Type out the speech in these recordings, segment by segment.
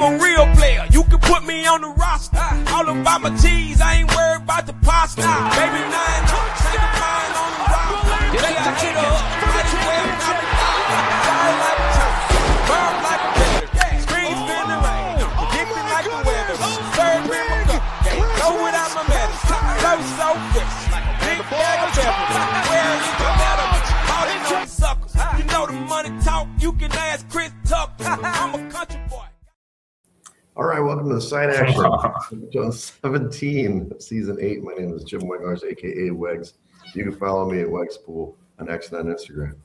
I'm a real player. You can put me on the roster. All about my cheese, I ain't worried about the pasta. Baby, 9 change the mind on the rock. Lay a hitter up, might as well knock it down. Fire like a chopper, burn like a predator. Screen spin the rain, predicting like the weather. Third rim of cup, can't go without my medals. So fresh, like a big bag of peppers. Where is my medal? All they know is suckers. You know the money talk, you can ask Chris Tucker. I'm a country boy. All right, welcome to the Side Action, episode 17, season 8. My name is Jim Wegars, a.k.a. Wegs. You can follow me at Wegspool on X and on Instagram.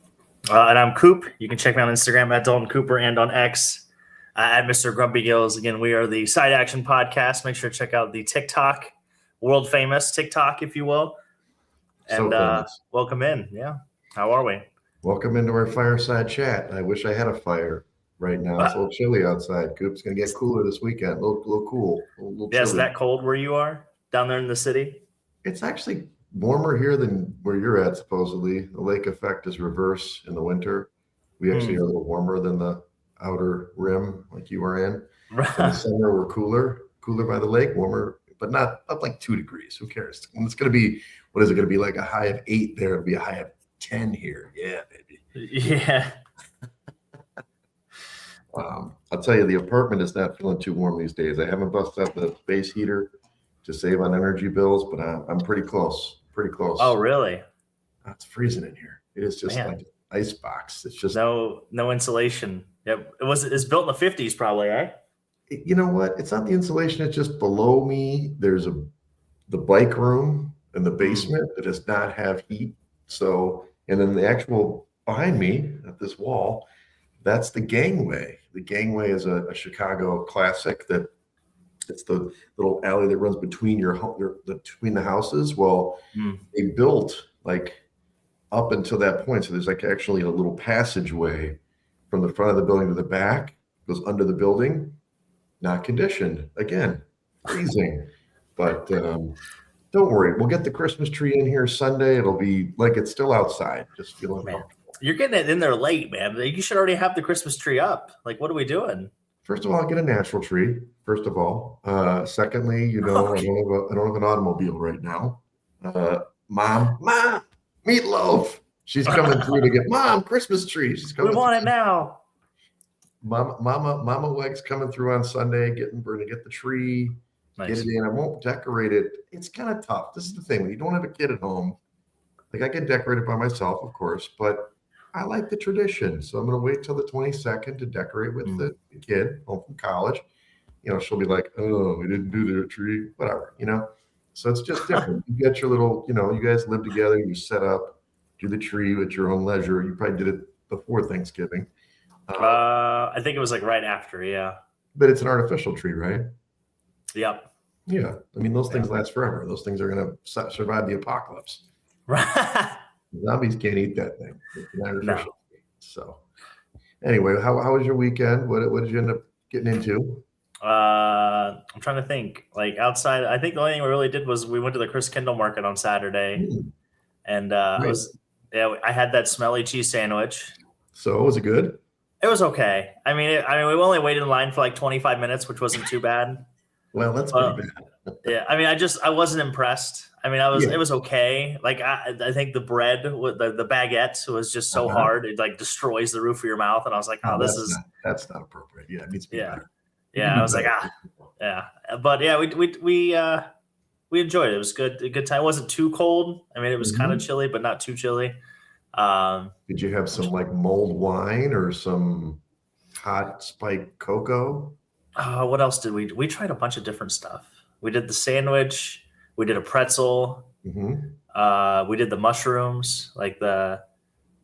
And I'm Coop. You can check me on Instagram at Dalton Cooper and on X at Mr. Grumpy Gills. Again, we are the Side Action Podcast. Make sure to check out the TikTok, world famous TikTok, if you will. And welcome in. Yeah. How are we? Welcome into our fireside chat. I wish I had a fire. Right now, it's a little chilly outside. Coop's going to get cooler this weekend. A little cool. Yeah, is that cold where you are? Down there in the city? It's actually warmer here than where you're at, supposedly. The lake effect is reverse in the winter. We actually are a little warmer than the outer rim like you are in. In the summer, we're cooler by the lake, warmer, but not up like 2 degrees. Who cares? And it's going to be, what is it going to be, like a high of 8 there? It'll be a high of 10 here. Yeah, baby. Yeah. I'll tell you, the apartment is not feeling too warm these days. I haven't busted out the space heater to save on energy bills, but I'm pretty close. Oh, really? It's freezing in here. It is just like an ice box. It's just no insulation. Yep. It's built in the 50s probably, right? You know what? It's not the insulation. It's just below me. There's the bike room in the basement that does not have heat. So, and then the actual behind me at this wall, that's the gangway. The gangway is a Chicago classic that it's the little alley that runs between between the houses. Well, they built like up until that point. So there's like actually a little passageway from the front of the building to the back, goes under the building, not conditioned. Again, freezing. But don't worry, we'll get the Christmas tree in here Sunday. It'll be like it's still outside, just feeling comfortable. You're getting it in there late, man. You should already have the Christmas tree up. Like, what are we doing? First of all, I'll get a natural tree. First of all, secondly, I don't have an automobile right now. Mom, meatloaf. She's coming through to get Mom Christmas tree. She's coming. We want it now. Mama Wegs coming through on Sunday. We're gonna get the tree. Nice. Get it in. I won't decorate it. It's kind of tough. This is the thing when you don't have a kid at home. Like I can decorate it by myself, of course, but I like the tradition. So I'm going to wait till the 22nd to decorate with the kid home from college. She'll be like, oh, we didn't do the tree, whatever, So it's just different. You get your little, you guys live together, you set up, do the tree at your own leisure. You probably did it before Thanksgiving. I think it was like right after, yeah. But it's an artificial tree, right? Yep. Yeah. I mean, those things last forever. Those things are going to survive the apocalypse. Right. Zombies can't eat that thing. No. So, anyway, how was your weekend? What did you end up getting into? I'm trying to think. Like outside, I think the only thing we really did was we went to the Chris Kindle Market on Saturday, and I had that smelly cheese sandwich. So was it good? It was okay. I mean, we only waited in line for like 25 minutes, which wasn't too bad. Well, that's pretty bad. Yeah, I mean, I wasn't impressed. I mean, it was okay. Like I think the bread with the baguette was just so hard it like destroys the roof of your mouth. And I was like, that's not appropriate. Yeah, it needs to be better. Yeah, I was like, yeah. But yeah, we enjoyed it. It was good. A good time. It wasn't too cold. I mean, it was kind of chilly, but not too chilly. Did you have some like mulled wine or some hot spiked cocoa? What else did we tried a bunch of different stuff. We did the sandwich. We did a pretzel. We did the mushrooms, like the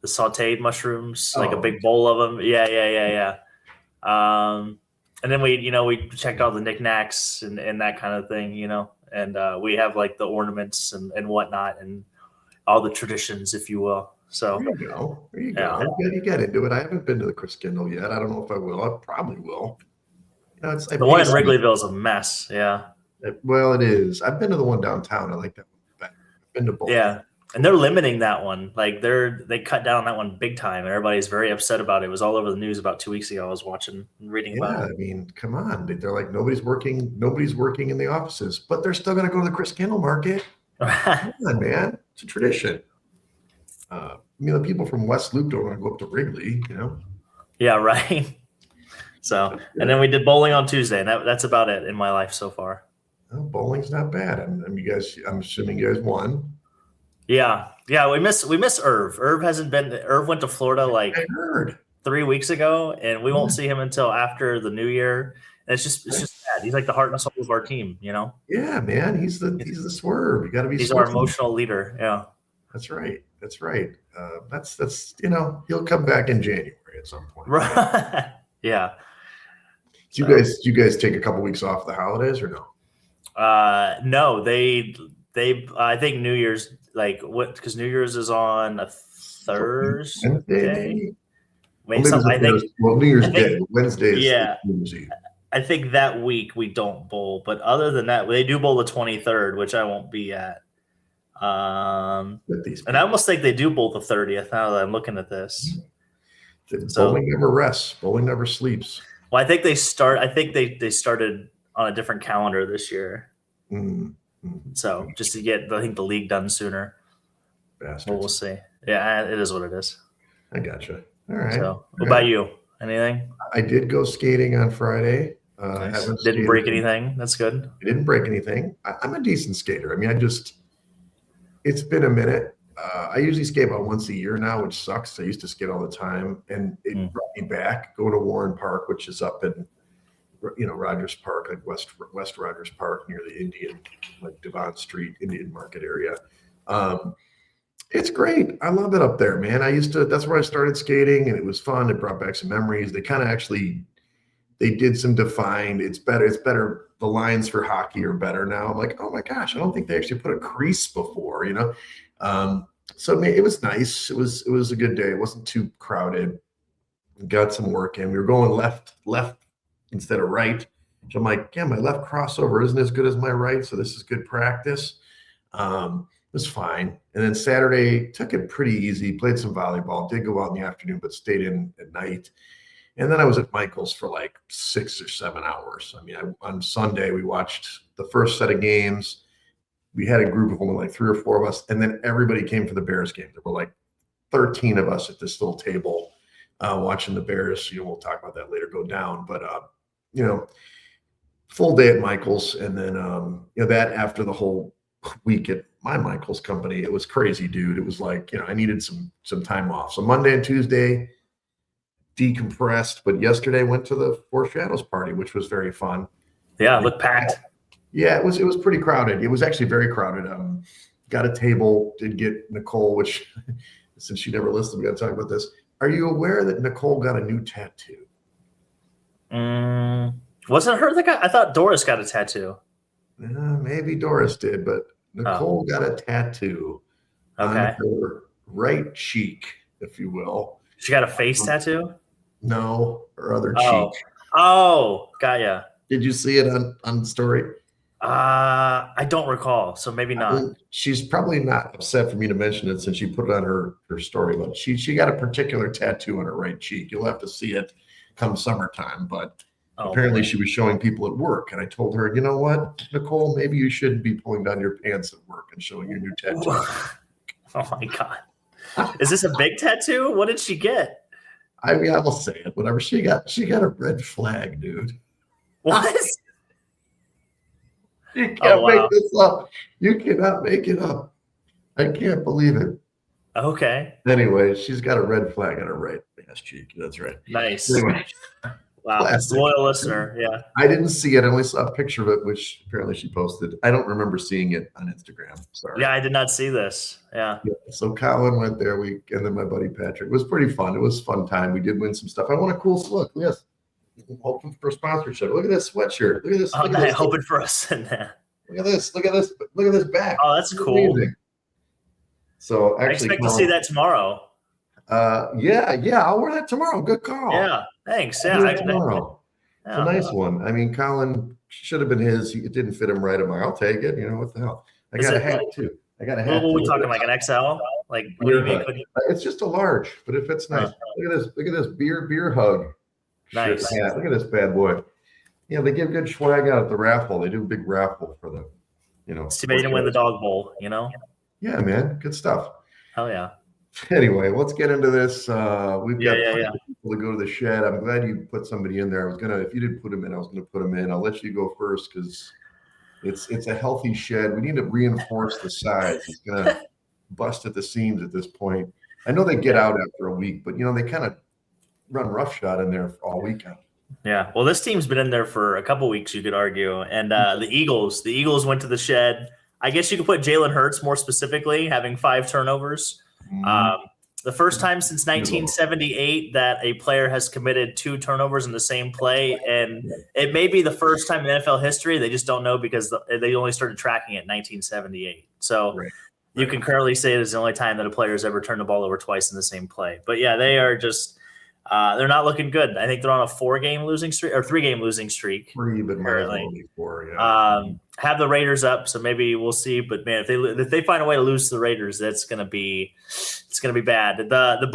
sauteed mushrooms, like a big bowl of them. Yeah. And then we checked all the knickknacks and that kind of thing, and we have like the ornaments and whatnot and all the traditions, if you will. So there you go. You get into it. I haven't been to the Chris Kindle yet. I don't know if I will. I probably will. The one in Wrigleyville is a mess. Yeah. Well, it is. I've been to the one downtown. I like that one. I've been to both. Yeah. And they're limiting that one. Like they cut down that one big time, and everybody's very upset about it. It was all over the news about 2 weeks ago. I was watching and reading about it. I mean, come on. They're like, nobody's working in the offices, but they're still going to go to the Chris Kendall market. Come on, man. It's a tradition. The people from West Loop don't want to go up to Wrigley, Yeah, right. So, and then we did bowling on Tuesday, and that's about it in my life so far. Well, bowling's not bad. I'm assuming you guys won. Yeah. We miss Irv. Irv went to Florida like I heard 3 weeks ago, and we won't see him until after the new year. And it's just sad. He's like the heart and soul of our team, Yeah, man. He's the swerve. You got to be. He's our emotional leader. Yeah. That's right. That's he'll come back in January at some point. Right. Yeah. Do you guys take a couple weeks off the holidays or no? No, they I think New Year's because New Year's is on a Thursday. Wednesday, New Year's Day. Wednesday is New Year's Eve. I think that week we don't bowl, but other than that, they do bowl the 23rd, which I won't be at. And I almost think they do bowl the 30th now that I'm looking at this. Bowling never rests. Bowling never sleeps. Well, I think they started on a different calendar this year. Mm-hmm. So just to get, I think, the league done sooner. Bastards. Well, we'll see. Yeah, it is what it is. I gotcha. All right. So what about you? Anything? I did go skating on Friday. Nice. Didn't break anything. That's good. I didn't break anything. I'm a decent skater. I mean, it's been a minute. I usually skate about once a year now, which sucks. I used to skate all the time, and it brought me back. Go to Warren Park, which is up in, Rogers Park, like West Rogers Park, near the Indian, like Devon Street, Indian Market area. It's great. I love it up there, man. That's where I started skating, and it was fun. It brought back some memories. They kind of they did some defined. It's better. The lines for hockey are better now. I'm like, oh my gosh, I don't think they actually put a crease before, So it was nice. It was a good day. It wasn't too crowded. Got some work in. We were going left instead of right. So I'm like, yeah, my left crossover isn't as good as my right, so this is good practice. It was fine. And then Saturday, took it pretty easy. Played some volleyball. Did go out in the afternoon, but stayed in at night. And then I was at Michael's for like 6 or 7 hours. I mean, on Sunday, we watched the first set of games. We had a group of only like 3 or 4 of us, and then everybody came for the Bears game. There were like 13 of us at this little table watching the Bears. We'll talk about that later, go down. But, full day at Michael's. And then, that after the whole week at my Michael's company, it was crazy, dude. It was like, I needed some time off. So Monday and Tuesday, decompressed. But yesterday went to the Four Shadows party, which was very fun. Yeah, it looked packed. Yeah, it was pretty crowded. It was actually very crowded. Got a table, did get Nicole, which since she never listened, we got to talk about this. Are you aware that Nicole got a new tattoo? Wasn't her that got? I thought Doris got a tattoo. Maybe Doris did, but Nicole got a tattoo on her right cheek, if you will. She got a face tattoo? No, her other cheek. Oh, got ya. Did you see it on the story? I don't recall, so maybe not. She's probably not upset for me to mention it since she put it on her story, but she got a particular tattoo on her right cheek. You'll have to see it come summertime, but apparently she was showing people at work, and I told her, you know what, Nicole, maybe you shouldn't be pulling down your pants at work and showing your new tattoo. Oh my God. Is this a big tattoo? What did she get? I mean, I will say it, whatever. She got a red flag, dude. What? You can't make this up. You cannot make it up. I can't believe it. Okay. Anyway, she's got a red flag on her right ass cheek. That's right. Nice. Anyway, wow. Loyal listener. Yeah. I didn't see it. I only saw a picture of it, which apparently she posted. I don't remember seeing it on Instagram. Sorry. Yeah, I did not see this. Yeah. So Colin went there. And then my buddy Patrick. It was pretty fun. It was a fun time. We did win some stuff. I want a cool look. Yes. Hoping for sponsorship. Look at this sweatshirt. Look at this. Look at this. Hoping for us in there. Look at this. Look at this. Look at this back. Oh, that's cool. Amazing. So actually, I expect to see that tomorrow. Yeah. I'll wear that tomorrow. Good call. Yeah. Thanks. Yeah. Tomorrow. It's a nice one. I mean, Colin should have been his. It didn't fit him right. I'm like, I'll take it. What the hell? I got a hat too. I got a What hat. are we talking, like an XL? Like, what do you mean? It's just a large, but it fits nice. Look at this beer hug. Nice. Hat. Look at this bad boy. Yeah, they give good swag out at the raffle. They do a big raffle for the, It's too bad you didn't win the dog bowl, Yeah, man. Good stuff. Hell yeah. Anyway, let's get into this. We've got people to go to the shed. I'm glad you put somebody in there. If you didn't put them in, I was gonna put them in. I'll let you go first because it's a healthy shed. We need to reinforce the sides. It's gonna bust at the seams at this point. I know they get out after a week, but they kind of run roughshod in there all weekend. Yeah. Well, this team's been in there for a couple weeks, you could argue. And the Eagles went to the shed. I guess you could put Jalen Hurts more specifically, having 5 turnovers. The first time since 1978 that a player has committed 2 turnovers in the same play. And it may be the first time in NFL history. They just don't know because they only started tracking it in 1978. So you can currently say it is the only time that a player has ever turned the ball over twice in the same play. But yeah, they are just they're not looking good. I think they're on a 4-game losing streak or 3-game losing streak. 3, but apparently 4. Have the Raiders up, so maybe we'll see. But man, if they find a way to lose to the Raiders, it's gonna be bad. The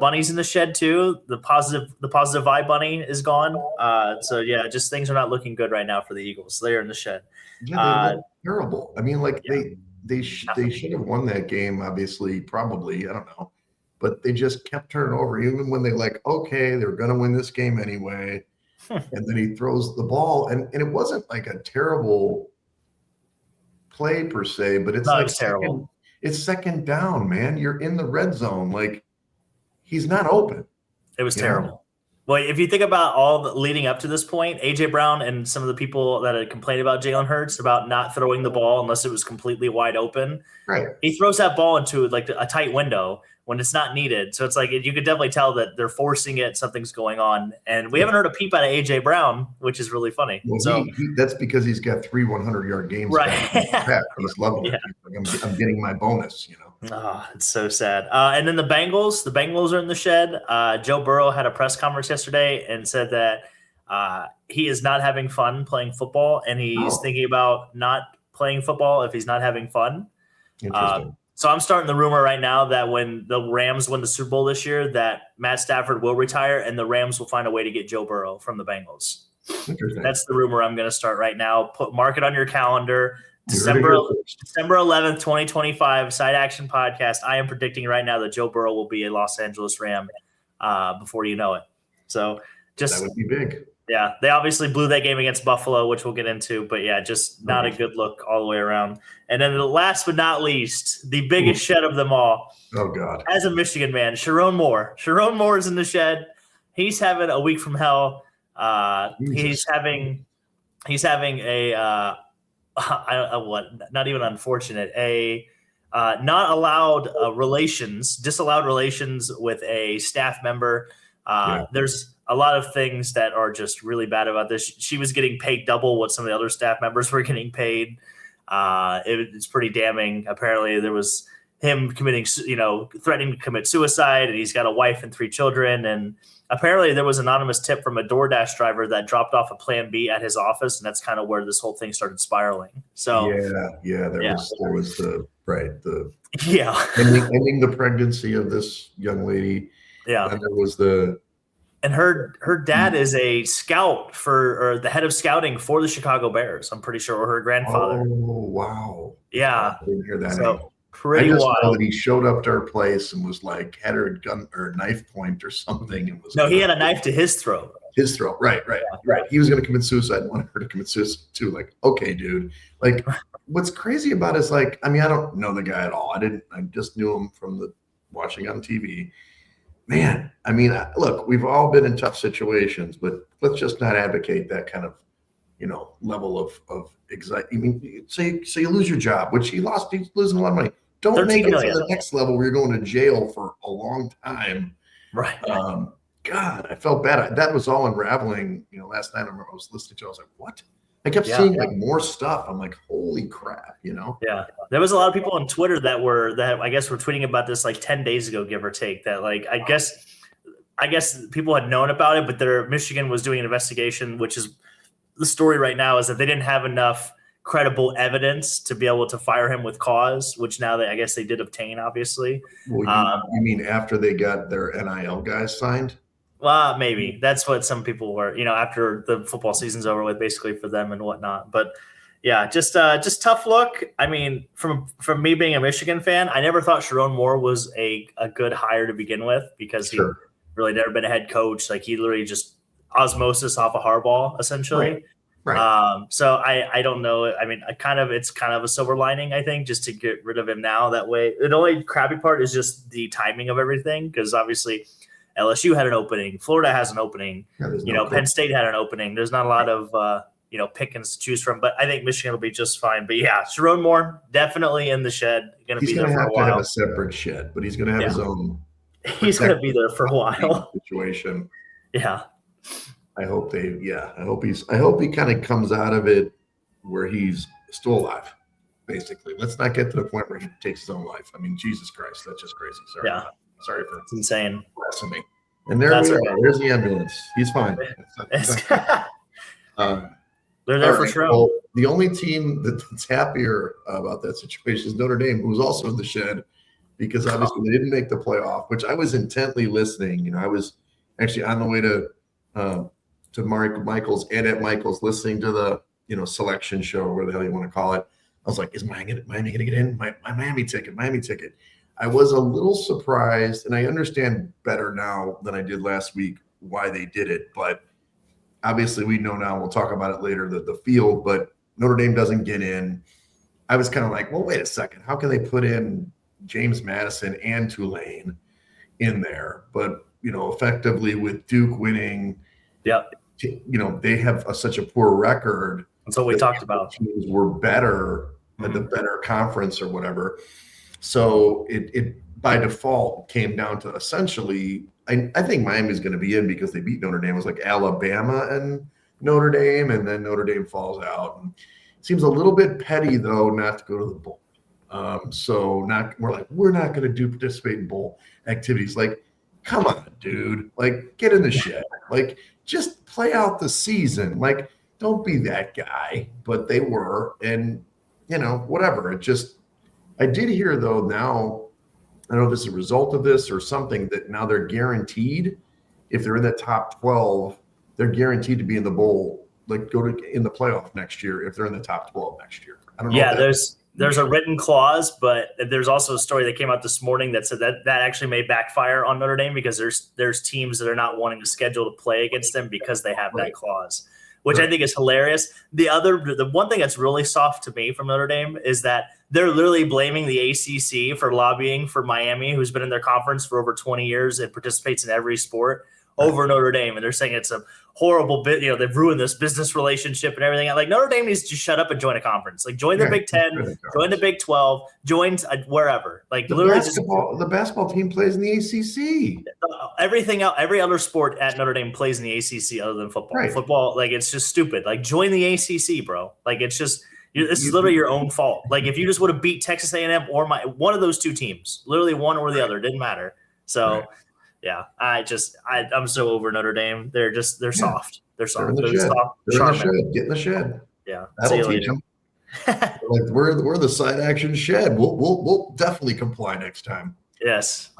bunny's in the shed too. The positive vibe bunny is gone. So yeah, just things are not looking good right now for the Eagles. They're in the shed. Yeah, they look terrible. I mean, they should have won that game. Obviously, probably. I don't know. But they just kept turning over, even when they're they're going to win this game anyway. And then he throws the ball. And it wasn't like a terrible play per se, but it's terrible. It's second down, man. You're in the red zone. He's not open. It was terrible. Well, if you think about all the leading up to this point, A.J. Brown and some of the people that had complained about Jalen Hurts about not throwing the ball unless it was completely wide open. Right. He throws that ball into a tight window when it's not needed. So it's you could definitely tell that they're forcing it. Something's going on. And we haven't heard a peep out of A.J. Brown, which is really funny. Well, that's because he's got 3 100-yard games. Right. He's loving it. I'm getting my bonus, Oh, it's so sad. And then the Bengals are in the shed. Joe Burrow had a press conference yesterday and said that he is not having fun playing football, and he's thinking about not playing football if he's not having fun. Interesting. So I'm starting the rumor right now that when the Rams win the Super Bowl this year, that Matt Stafford will retire and the Rams will find a way to get Joe Burrow from the Bengals. Interesting. That's the rumor I'm going to start right now. Mark it on your calendar. December 11th, 2025, Side Action Podcast. I am predicting right now that Joe Burrow will be a Los Angeles Ram before you know it. So that would be big. Yeah, they obviously blew that game against Buffalo, which we'll get into. But yeah, just not a good look all the way around. And then the last but not least, the biggest shed of them all. Oh God! As a Michigan man, Sharon Moore. Sharon Moore is in the shed. He's having a week from hell. He's having a not even unfortunate, not allowed disallowed relations with a staff member. There's a lot of things that are just really bad about this. She was getting paid double what some of the other staff members were getting paid. It's pretty damning. Apparently there was him threatening to commit suicide, and he's got a wife and 3 children. And apparently there was an anonymous tip from a DoorDash driver that dropped off a Plan B at his office, and that's kind of where this whole thing started spiraling. So there was ending the pregnancy of this young lady. Yeah, and there was and her dad is a scout or the head of scouting for the Chicago Bears. I'm pretty sure, or her grandfather. Oh wow! Yeah, I didn't hear that. So pretty I just wild. know that he showed up to her place and was had her gun or knife point or something. And was he had a knife to his throat. His throat, right. He was going to commit suicide and wanted her to commit suicide too. Okay, dude. What's crazy about it is I don't know the guy at all. I just knew him from watching on TV. Man, look, we've all been in tough situations, but let's just not advocate that kind of, level of anxiety. Say you lose your job, which he's losing a lot of money. Don't make it to the next level where you're going to jail for a long time. Right. God, I felt bad. That was all unraveling. Last night I remember I was listening to it. I was like, what? I kept seeing more stuff. I'm like, holy crap, Yeah. There was a lot of people on Twitter that I guess were tweeting about this 10 days ago, give or take, that I guess people had known about it, but Michigan was doing an investigation, which is the story right now, is that they didn't have enough credible evidence to be able to fire him with cause, which now I guess they did obtain, obviously. Well, you mean after they got their NIL guys signed? Well, maybe that's what some people were, after the football season's over with, basically for them and whatnot. But yeah, just tough look. I mean, from me being a Michigan fan, I never thought Sharon Moore was a good hire to begin with because he really never been a head coach. Like he literally just osmosis off of Harbaugh, essentially. Right. So I don't know. I mean, it's kind of a silver lining, I think, just to get rid of him now. That way, the only crappy part is just the timing of everything, because obviously LSU had an opening, Florida has an opening, Penn State had an opening. There's not a lot of pickings to choose from, but I think Michigan will be just fine. But yeah, Sharon Moore definitely in the shed, going to be there for a while. He's going to have a separate shed, but he's going to have his own. He's going to be there for a while. Situation. Yeah. I hope he kind of comes out of it where he's still alive, basically. Let's not get to the point where he takes his own life. I mean, Jesus Christ, that's just crazy. Sorry. Yeah. Sorry for it's insane. Harassing me. And there's the ambulance. He's fine. They're there for sure. Well, the only team that's happier about that situation is Notre Dame, who's also in the shed, because obviously they didn't make the playoff, which I was intently listening. I was actually on the way to Mark Michaels and at Michaels listening to the selection show, or whatever the hell you want to call it. I was like, is Miami going to get in? My Miami ticket. I was a little surprised, and I understand better now than I did last week why they did it. But obviously we know now, we'll talk about it later, the field, but Notre Dame doesn't get in. I was kind of like, well, wait a second. How can they put in James Madison and Tulane in there? But, effectively with Duke winning, they have such a poor record. That's what we talked about. Teams were better at the better conference or whatever. So it by default came down to essentially, I think Miami's going to be in because they beat Notre Dame. It was like Alabama and Notre Dame, and then Notre Dame falls out. And it seems a little bit petty, though, not to go to the bowl. We're not going to participate in bowl activities. Like, come on, dude. Like, get in the shed. Like, just play out the season. Like, don't be that guy. But they were, and whatever. I did hear, though, now, I don't know if it's a result of this or something, that now they're guaranteed, if they're in the top 12, they're guaranteed to be in the bowl, like in the playoff next year if they're in the top 12 next year. I don't know. Yeah, there's a written clause, but there's also a story that came out this morning that said that actually may backfire on Notre Dame, because there's teams that are not wanting to schedule to play against them because they have that clause, which I think is hilarious. The one thing that's really soft to me from Notre Dame is that they're literally blaming the ACC for lobbying for Miami, who's been in their conference for over 20 years and participates in every sport, over Notre Dame. And they're saying it's a horrible bit. They've ruined this business relationship and everything. Like, Notre Dame needs to shut up and join a conference. Like, join the Big 10, join the Big 12, join wherever. Like, the basketball team plays in the ACC. Everything else, every other sport at Notre Dame plays in the ACC other than football. Right. Football, like, it's just stupid. Like, join the ACC, bro. Like, it's just this is literally your own fault. Like, if you just would have beat Texas A&M or one of those two teams, literally one or the other, didn't matter. So. Yeah, I'm so over Notre Dame. They're soft. They're soft. They're soft. Get in the shed. Yeah, that'll teach them. Like we're the side action shed. We'll definitely comply next time. Yes.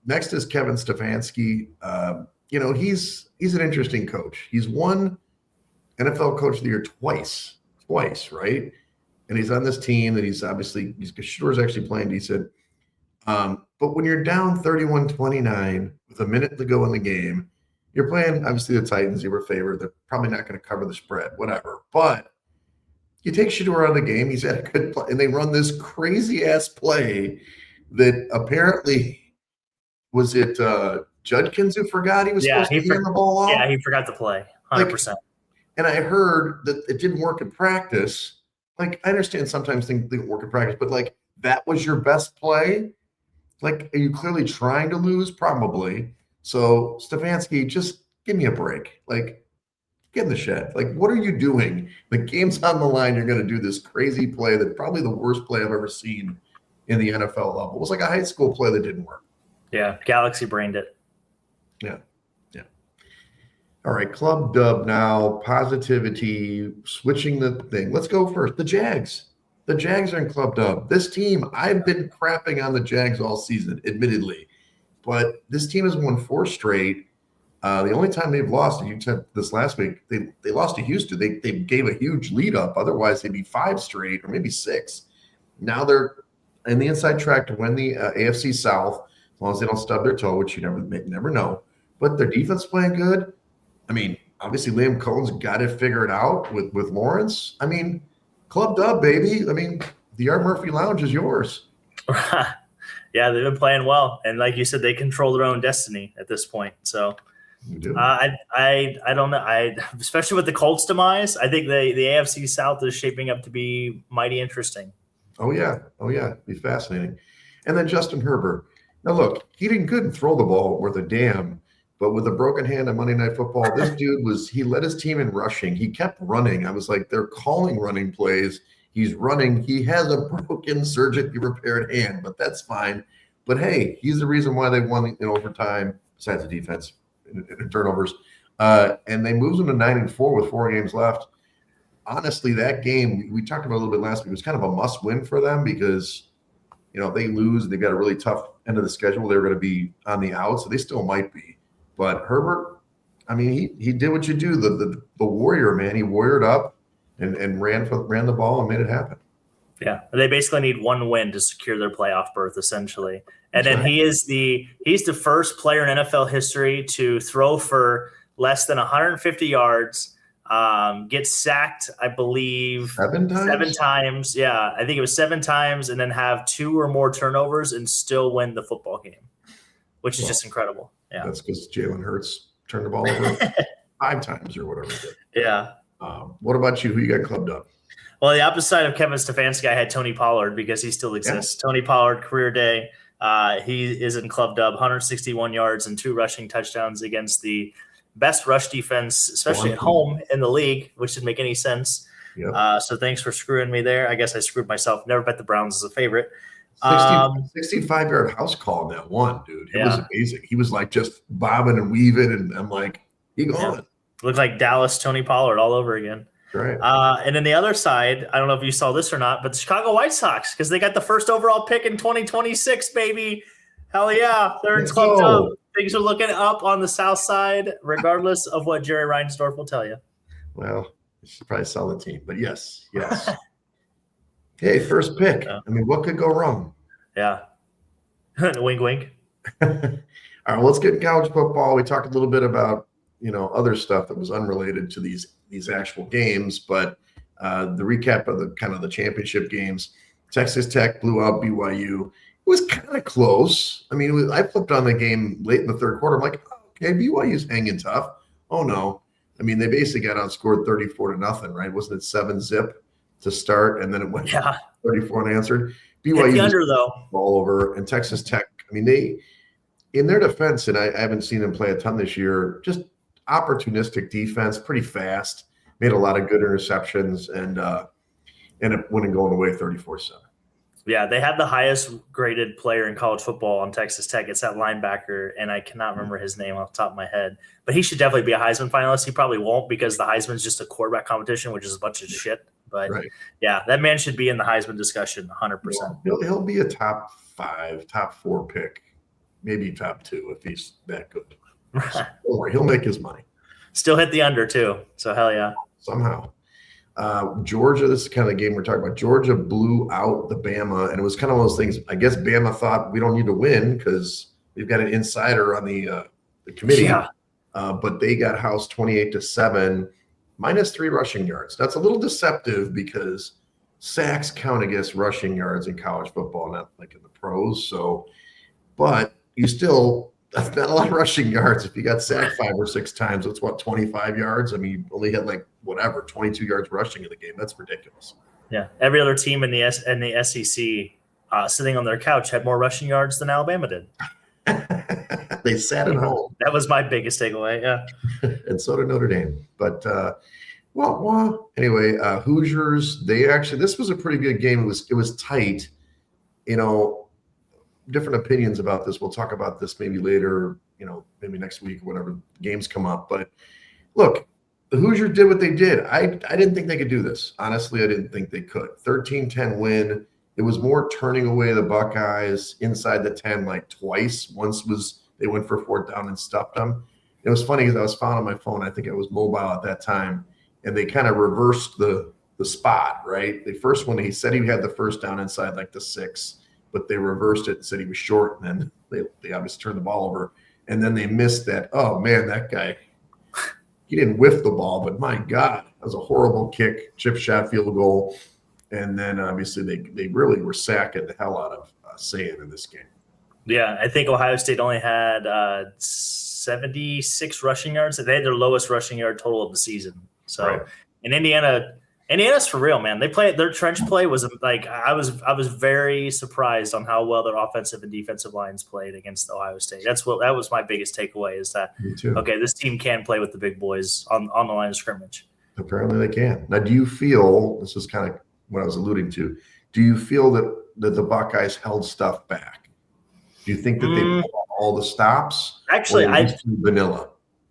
Next is Kevin Stefanski. He's an interesting coach. He's won NFL Coach of the Year twice, right? And he's on this team that he's Shador's actually playing decent. But when you're down 31-29 with a minute to go in the game, you're playing, obviously, the Titans. You were favored. They're probably not going to cover the spread, whatever. But you take Shador out of the game. He's had a good play. And they run this crazy-ass play that apparently – was it Judkins who forgot he was supposed to hand the ball off? Yeah, he forgot to play, 100%. And I heard that it didn't work in practice. Like, I understand sometimes things didn't work in practice, but, like, that was your best play? Like, are you clearly trying to lose? Probably. So, Stefanski, just give me a break. Like, get in the shed. Like, what are you doing? The game's on the line. You're going to do this crazy play that's probably the worst play I've ever seen in the NFL level. It was like a high school play that didn't work. Yeah, Galaxy brained it. Yeah. All right, club dub now, positivity, switching the thing. Let's go first. The Jags. The Jags are in club dub. This team, I've been crapping on the Jags all season, admittedly, but this team has won 4 straight. The only time they've lost, you said this last week, they lost to Houston. They gave a huge lead up. Otherwise, they'd be 5 straight or maybe 6. Now they're in the inside track to win the AFC South, as long as they don't stub their toe, which you never know. But their defense playing good. I mean, obviously Liam Cohen's got it figured out with Lawrence. I mean, club dub, baby. I mean, the Art Murphy Lounge is yours. Yeah, they've been playing well, and like you said, they control their own destiny at this point. So, I don't know. Especially with the Colts demise, I think the AFC South is shaping up to be mighty interesting. Oh yeah, be fascinating. And then Justin Herbert. Now look, he didn't couldn't throw the ball worth a damn. But with a broken hand on Monday Night Football, this dude he led his team in rushing. He kept running. I was like, they're calling running plays. He's running. He has a broken, surgically repaired hand, but that's fine. But hey, he's the reason why they won in overtime, besides the defense and turnovers. And they moved them to 9-4 with 4 games left. Honestly, that game, we talked about a little bit last week, it was kind of a must win for them because, if they lose, they've got a really tough end of the schedule. They're going to be on the out, so they still might be. But Herbert, I mean, he did what you do. The warrior, man. He warriored up and ran the ball and made it happen. Yeah, they basically need 1 win to secure their playoff berth, essentially. And then he's the first player in NFL history to throw for less than 150 yards, get sacked, I believe, 7 times. 7 times. Yeah, I think it was 7 times, and then have 2 or more turnovers and still win the football game, which is just incredible. Yeah, that's because Jalen Hurts turned the ball over 5 times or whatever he did. Yeah. What about you? Who you got clubbed up? Well, the opposite side of Kevin Stefanski, I had Tony Pollard because he still exists. Yeah. Tony Pollard, career day. He is in club dub, 161 yards and 2 rushing touchdowns against the best rush defense, especially at home in the league, which didn't make any sense. Yep. So thanks for screwing me there. I guess I screwed myself. Never bet the Browns as a favorite. 65-yard house call in that one, dude. It was amazing. He was like just bobbing and weaving, and I'm like, he gone. Yeah. Looked like Dallas Tony Pollard all over again. Right. And then the other side, I don't know if you saw this or not, but the Chicago White Sox, because they got the first overall pick in 2026, baby. Hell yeah. They're in club dub. Things are looking up on the south side, regardless of what Jerry Reinsdorf will tell you. Well, you should probably sell the team, but yes. Hey, first pick. I mean, what could go wrong? Yeah. Wink, wink. All right, let's get in college football. We talked a little bit about, other stuff that was unrelated to these actual games, but the recap of the championship games. Texas Tech blew out BYU. It was kind of close. I mean, I flipped on the game late in the third quarter. I'm like, okay, BYU's hanging tough. Oh no. I mean, they basically got outscored 34-0, right? Wasn't it 7-0 to start, and then it went 34 unanswered. BYU under though all over, and Texas Tech. I mean, they in their defense, and I haven't seen them play a ton this year. Just opportunistic defense, pretty fast. Made a lot of good interceptions, and ended up winning going away 34-7. Yeah, they have the highest graded player in college football on Texas Tech. It's that linebacker, and I cannot remember his name off the top of my head. But he should definitely be a Heisman finalist. He probably won't because the Heisman is just a quarterback competition, which is a bunch of shit. But yeah, that man should be in the Heisman discussion 100%. He'll be a top 5, top 4 pick, maybe top 2 if he's that good. So don't worry, he'll make his money. Still hit the under too. So hell yeah. Somehow. Georgia, this is kind of the game we're talking about. Georgia blew out the Bama, and it was kind of one of those things. I guess Bama thought we don't need to win because we've got an insider on the committee. Yeah. But they got housed 28-7, -3 rushing yards. That's a little deceptive because sacks count against rushing yards in college football, not like in the pros. So, but you still, that's not a lot of rushing yards. If you got sacked 5 or 6 times, that's 25 yards. I mean, you only had 22 yards rushing in the game. That's ridiculous. Yeah, every other team in the SEC sitting on their couch had more rushing yards than Alabama did. They sat at home. That was my biggest takeaway. Yeah, and so did Notre Dame. But anyway, Hoosiers. This was a pretty good game. It was tight. Different opinions about this. We'll talk about this maybe later. Maybe next week, whenever games come up. But look, the Hoosiers did what they did. I didn't think they could do this. Honestly, I didn't think they could. 13-10 win. It was more turning away the Buckeyes inside the 10 like twice. Once was they went for 4th down and stuffed them. It was funny because I was found on my phone. I think I was mobile at that time, and they kind of reversed the spot, right? The first one, he said he had the first down inside like the 6, but they reversed it and said he was short, and then they obviously turned the ball over. And then they missed that. Oh, man, that guy, he didn't whiff the ball, but my God, that was a horrible kick, chip shot field goal. And then obviously they really were sacking the hell out of Sayin in this game. Yeah, I think Ohio State only had 76 rushing yards. They had their lowest rushing yard total of the season. So, right. And Indiana's for real, man. They play their trench play was like I was very surprised on how well their offensive and defensive lines played against Ohio State. That was my biggest takeaway is that okay, this team can play with the big boys on the line of scrimmage. Apparently they can. Now, do you feel this is kind of what I was alluding to? Do you feel that the Buckeyes held stuff back? Do you think that they pulled all the stops? Actually, vanilla.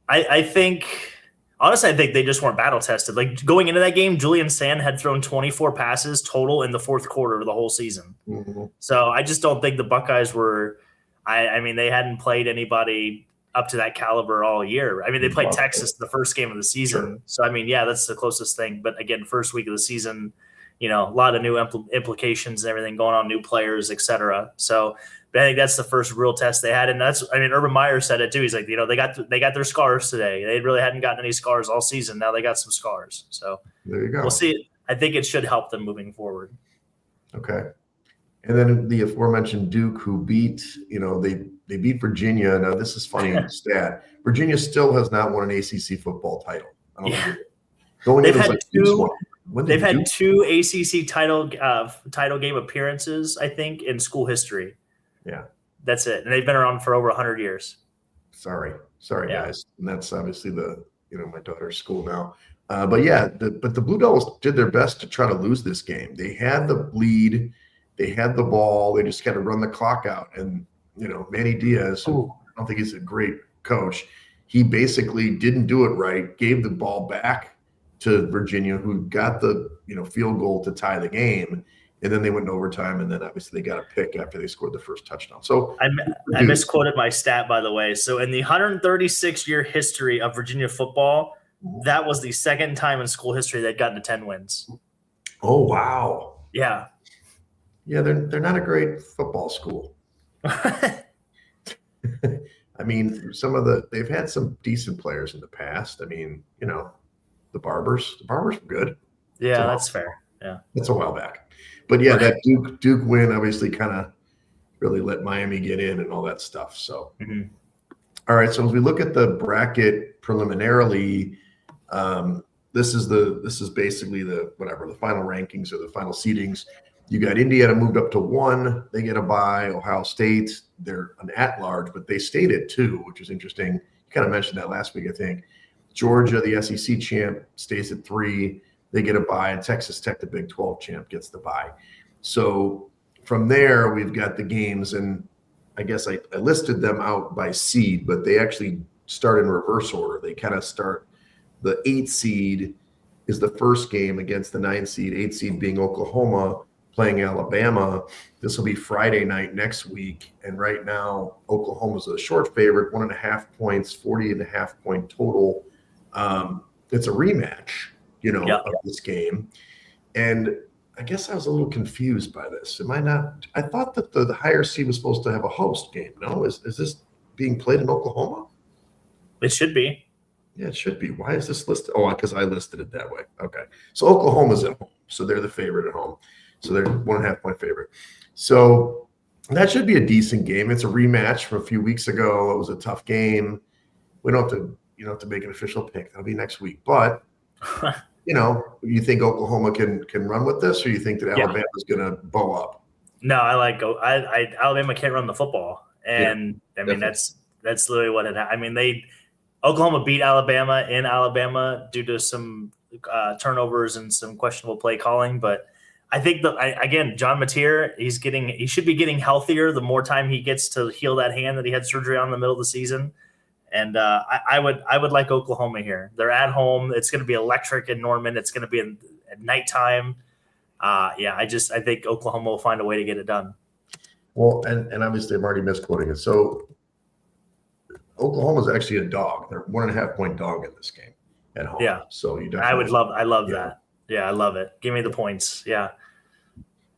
I think. Honestly, I think they just weren't battle tested. Like going into that game, Julian Sand had thrown 24 passes total in the 4th quarter of the whole season. Mm-hmm. So I just don't think the Buckeyes were. I mean, they hadn't played anybody up to that caliber all year. I mean, they played Texas the first game of the season. Sure. So I mean, yeah, that's the closest thing. But again, first week of the season, a lot of new implications and everything going on, new players, etc. So. But I think that's the first real test they had, and Urban Meyer said it too. He's like, they got their scars today. They really hadn't gotten any scars all season. Now they got some scars. So there you go. We'll see. I think it should help them moving forward. Okay, and then the aforementioned Duke, who beat, they beat Virginia. Now this is funny stat. Virginia still has not won an ACC football title. I don't think going they've in had like two. They've had 2 ACC title game appearances, I think, in school history. Yeah, that's it, and they've been around for over 100 years. Sorry, guys, and that's obviously my daughter's school now. But yeah, but the Blue Devils did their best to try to lose this game. They had the lead, they had the ball, they just got to run the clock out. And Manny Diaz, I don't think he's a great coach. He basically didn't do it right. Gave the ball back to Virginia, who got the field goal to tie the game. And then they went into overtime, and then obviously they got a pick after they scored the first touchdown. So I misquoted my stat, by the way. So in the 136-year history of Virginia football, that was the second time in school history they'd gotten to 10 wins. Oh, wow. Yeah. Yeah, they're not a great football school. I mean, they've had some decent players in the past. I mean, the Barbers were good. Yeah, that's fair. Yeah. That's a while back. But yeah, that Duke win obviously kind of really let Miami get in and all that stuff. So, All right. So as we look at the bracket preliminarily, this is basically the final rankings or the final seedings. You got Indiana moved up to 1. They get a bye. Ohio State, they're an at-large, but they stayed at 2, which is interesting. You kind of mentioned that last week, I think. Georgia, the SEC champ, stays at 3. They get a bye, and Texas Tech, the Big 12 champ, gets the bye. So from there, we've got the games, and I guess I listed them out by seed, but they actually start in reverse order. They kind of start the 8 seed is the first game against the 9 seed, 8 seed being Oklahoma playing Alabama. This will be Friday night next week, and right now Oklahoma's a short favorite, 1.5 points, 40.5 point total. It's a rematch. Of this game. And I guess I was a little confused by this. Am I not? I thought that the higher seed was supposed to have a host game. No? Is this being played in Oklahoma? It should be. Yeah, it should be. Why is this listed? Oh, because I listed it that way. Okay. So Oklahoma's at home. So they're the favorite at home. So they're 1.5 point favorite. So that should be a decent game. It's a rematch from a few weeks ago. It was a tough game. We don't have to make an official pick. That'll be next week. But you think Oklahoma can run with this, or you think that Alabama's going to bow up? No, Alabama can't run the football, and I mean that's literally what it. I mean Oklahoma beat Alabama in Alabama due to some turnovers and some questionable play calling, but I think again John Mateer he should be getting healthier the more time he gets to heal that hand that he had surgery on in the middle of the season. And I would like Oklahoma here. They're at home. It's going to be electric in Norman. It's going to be at nighttime. I think Oklahoma will find a way to get it done. Well, and obviously I'm already misquoting it. So Oklahoma is actually a dog. They're 1.5 point dog in this game at home. Yeah. So you definitely. I love that. Yeah, I love it. Give me the points. Yeah.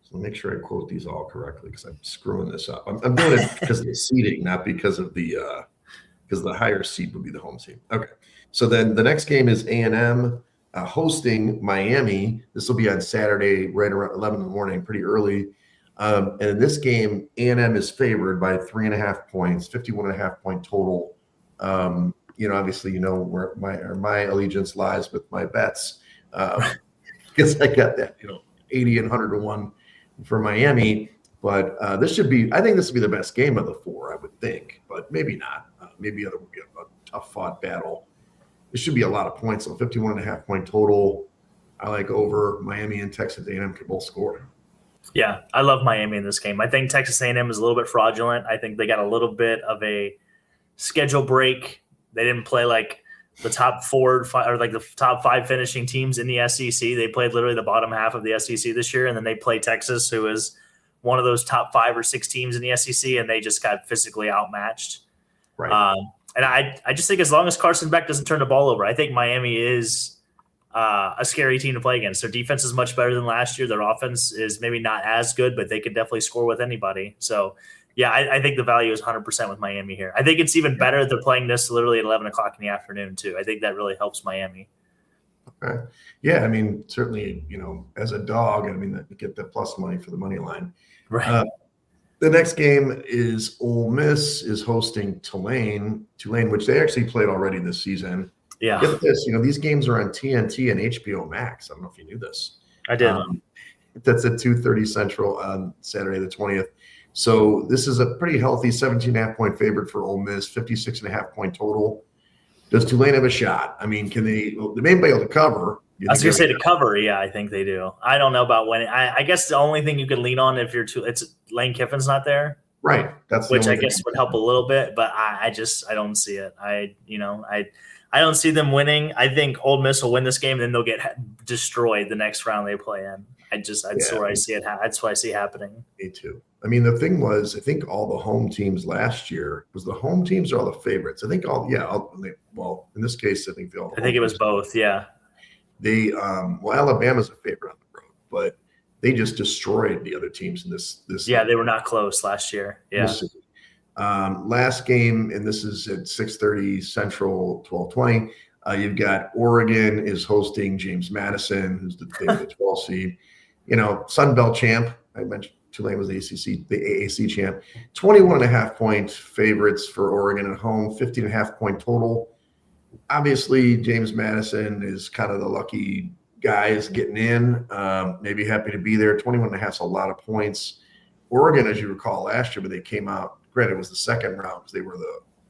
So make sure I quote these all correctly because I'm screwing this up. I'm doing it because of the seeding, not because of the higher seed would be the home seed. Okay. So then the next game is A&M hosting Miami. This will be on Saturday, right around 11 in the morning, pretty early. And in this game, A&M is favored by 3.5 points, 51.5 point total. Obviously, where my allegiance lies with my bets, because I got that, 80 and 100 to 1 for Miami. But I think this would be the best game of the four, I would think, but maybe not. Maybe it would be a tough fought battle. It should be a lot of points. So 51.5 point total. I like over. Miami and Texas A&M can both score. Yeah, I love Miami in this game. I think Texas A&M is a little bit fraudulent. I think they got a little bit of a schedule break. They didn't play like the top 4 or 5, or like the top 5 finishing teams in the SEC. They played literally the bottom half of the SEC this year, and then they played Texas, who is one of those top 5 or 6 teams in the SEC, and they just got physically outmatched. Right. And I just think as long as Carson Beck doesn't turn the ball over, I think Miami is a scary team to play against. Their defense is much better than last year. Their offense is maybe not as good, but they could definitely score with anybody. So, yeah, I think the value is 100% with Miami here. I think it's even better they're playing this literally at 11 o'clock in the afternoon, too. I think that really helps Miami. Okay. Yeah, I mean, certainly, as a dog, you get the plus money for the money line. Right. The next game is Ole Miss is hosting Tulane, which they actually played already this season. Yeah. Get this, these games are on TNT and HBO Max. I don't know if you knew this. I did. That's at 2:30 Central on Saturday the 20th. So this is a pretty healthy 17.5 point favorite for Ole Miss, 56.5 point total. Does Tulane have a shot? I mean, can they may be able to cover. I was going to say to cover. Yeah, I think they do. I don't know about winning. I guess the only thing you could lean on if it's Lane Kiffin's not there. Right. Which I guess would help a little bit, but I don't see it. I don't see them winning. I think Ole Miss will win this game, and then they'll get destroyed the next round they play in. That's where I see it. That's what I see happening. Me too. I mean, the thing was, I think all the home teams last year was the home teams or all the favorites. I think in this case, I think I think it was both. Yeah. They Alabama's a favorite on the road, but they just destroyed the other teams in this. Yeah, they were not close last year. Yeah. Last game, and this is at 6:30 Central, 12:20. You've got Oregon is hosting James Madison, who's the 12 seed. Sun Belt champ. I mentioned Tulane was the AAC champ. 21.5 point favorites for Oregon at home, 15.5 point total. Obviously, James Madison is kind of the lucky guys getting in. Maybe happy to be there. 21.5 is a lot of points. Oregon, as you recall, last year when they came out, granted it was the second round because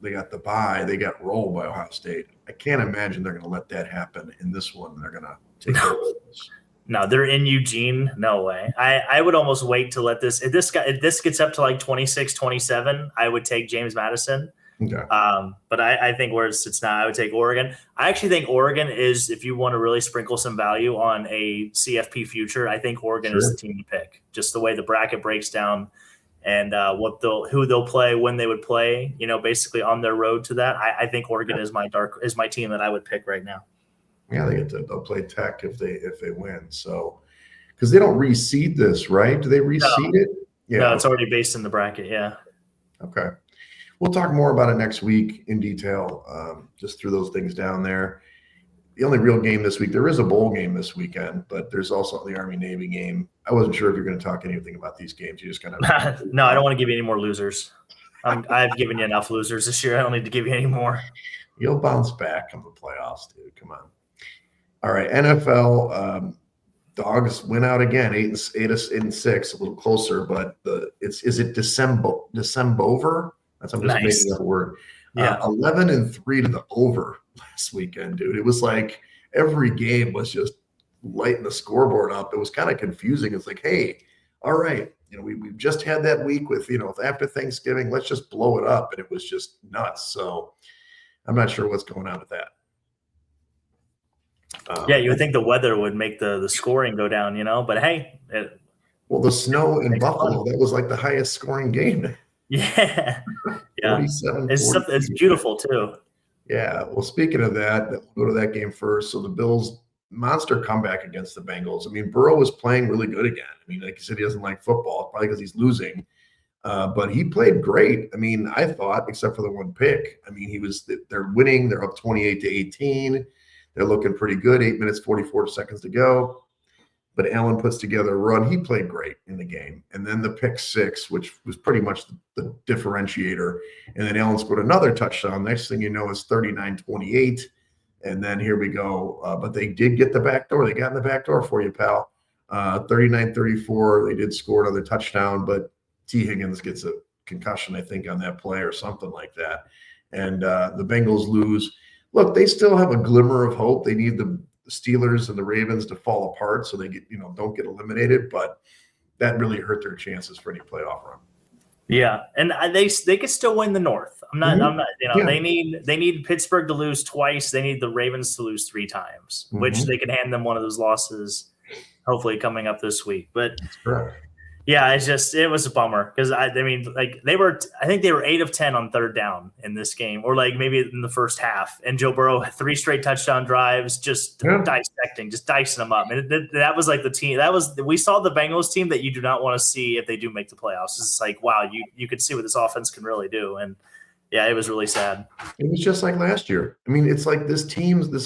they got the bye. They got rolled by Ohio State. I can't imagine they're going to let that happen in this one. They're going to take care of this. No, they're in Eugene. No way. I would almost wait to let this. If this gets up to like 26, 27, I would take James Madison. Okay. But I think where it's not, I would take Oregon. I actually think Oregon is, if you want to really sprinkle some value on a CFP future, I think Oregon is the team to pick. Just the way the bracket breaks down and who they'll play, when they would play, basically on their road to that. I think Oregon is my team that I would pick right now. Yeah, they'll play Tech if they win. So, because they don't reseed this, right? Do they reseed it? Yeah. No, it's already based in the bracket. Yeah. Okay. We'll talk more about it next week in detail. Just threw those things down there. The only real game this week, there is a bowl game this weekend, but there's also the Army-Navy game. I wasn't sure if you're going to talk anything about these games. You just kind of No, I don't want to give you any more losers. I've given you enough losers this year. I don't need to give you any more. You'll bounce back on the playoffs, dude. Come on. All right, NFL dogs went out again, 8-6, a little closer, but is it December? That's I'm just making up a word. Yeah, 11-3 to the over last weekend, dude. It was like every game was just lighting the scoreboard up. It was kind of confusing. It's like, hey, all right, we've just had that week with after Thanksgiving, let's just blow it up, and it was just nuts. So I'm not sure what's going on with that. Yeah, you would think the weather would make the scoring go down, but hey. Well, the snow in Buffalo, that was like the highest scoring game. Yeah. 47. It's beautiful too. Yeah. Well, speaking of that, we'll go to that game first. So the Bills monster comeback against the Bengals. I mean, Burrow was playing really good again. I mean, like you said, he doesn't like football, probably because he's losing. But he played great. I mean, I thought, except for the one pick. I mean, they're winning. They're up 28-18. They're looking pretty good. 8 minutes, 44 seconds to go. But Allen puts together a run. He played great in the game. And then the pick six, which was pretty much the differentiator. And then Allen scored another touchdown. Next thing you know, it's 39-28. And then here we go. But they did get the back door. They got in the back door for you, pal. 39-34. They did score another touchdown, but T. Higgins gets a concussion, I think, on that play or something like that. And the Bengals lose. Look, they still have a glimmer of hope. They need the Steelers and the Ravens to fall apart so they don't get eliminated, but that really hurt their chances for any playoff run. Yeah, and they could still win the North. I'm not. They need Pittsburgh to lose twice. They need the Ravens to lose 3 times, which they can hand them one of those losses, hopefully coming up this week. But that's correct. Yeah, it was a bummer because I think they were 8 of 10 on third down in this game, or like maybe in the first half. And Joe Burrow had 3 straight touchdown drives, just dicing them up. And that was like the team we saw the Bengals team that you do not want to see if they do make the playoffs. It's like, wow, you could see what this offense can really do. And yeah, it was really sad. It was just like last year. I mean, it's like this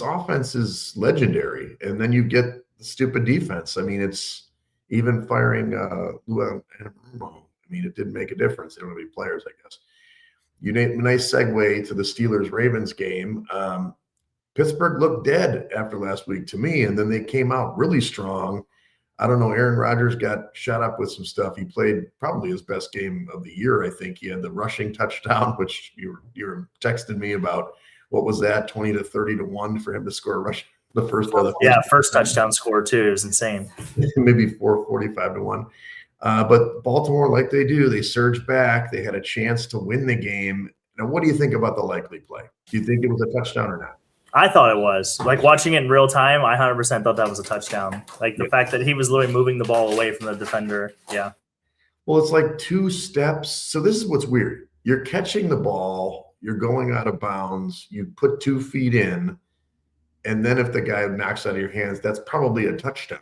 offense is legendary, and then you get the stupid defense. I mean, it's. Even firing I mean, it didn't make a difference. They don't have any players, I guess. You need a nice segue to the Steelers-Ravens game. Pittsburgh looked dead after last week to me, and then they came out really strong. I don't know. Aaron Rodgers got shot up with some stuff. He played probably his best game of the year, I think. He had the rushing touchdown, which you were texting me about. What was that, 20 to 30 to 1 for him to score a rushing? The first touchdown score too. It was insane. Maybe 445 to 1. But Baltimore, like they do, they surged back. They had a chance to win the game. Now, what do you think about the likely play? Do you think it was a touchdown or not? I thought it was. Like watching it in real time, I 100% thought that was a touchdown. Like the fact that he was literally moving the ball away from the defender. Yeah. Well, it's like 2 steps. So this is what's weird. You're catching the ball. You're going out of bounds. You put 2 feet in. And then if the guy knocks out of your hands, that's probably a touchdown,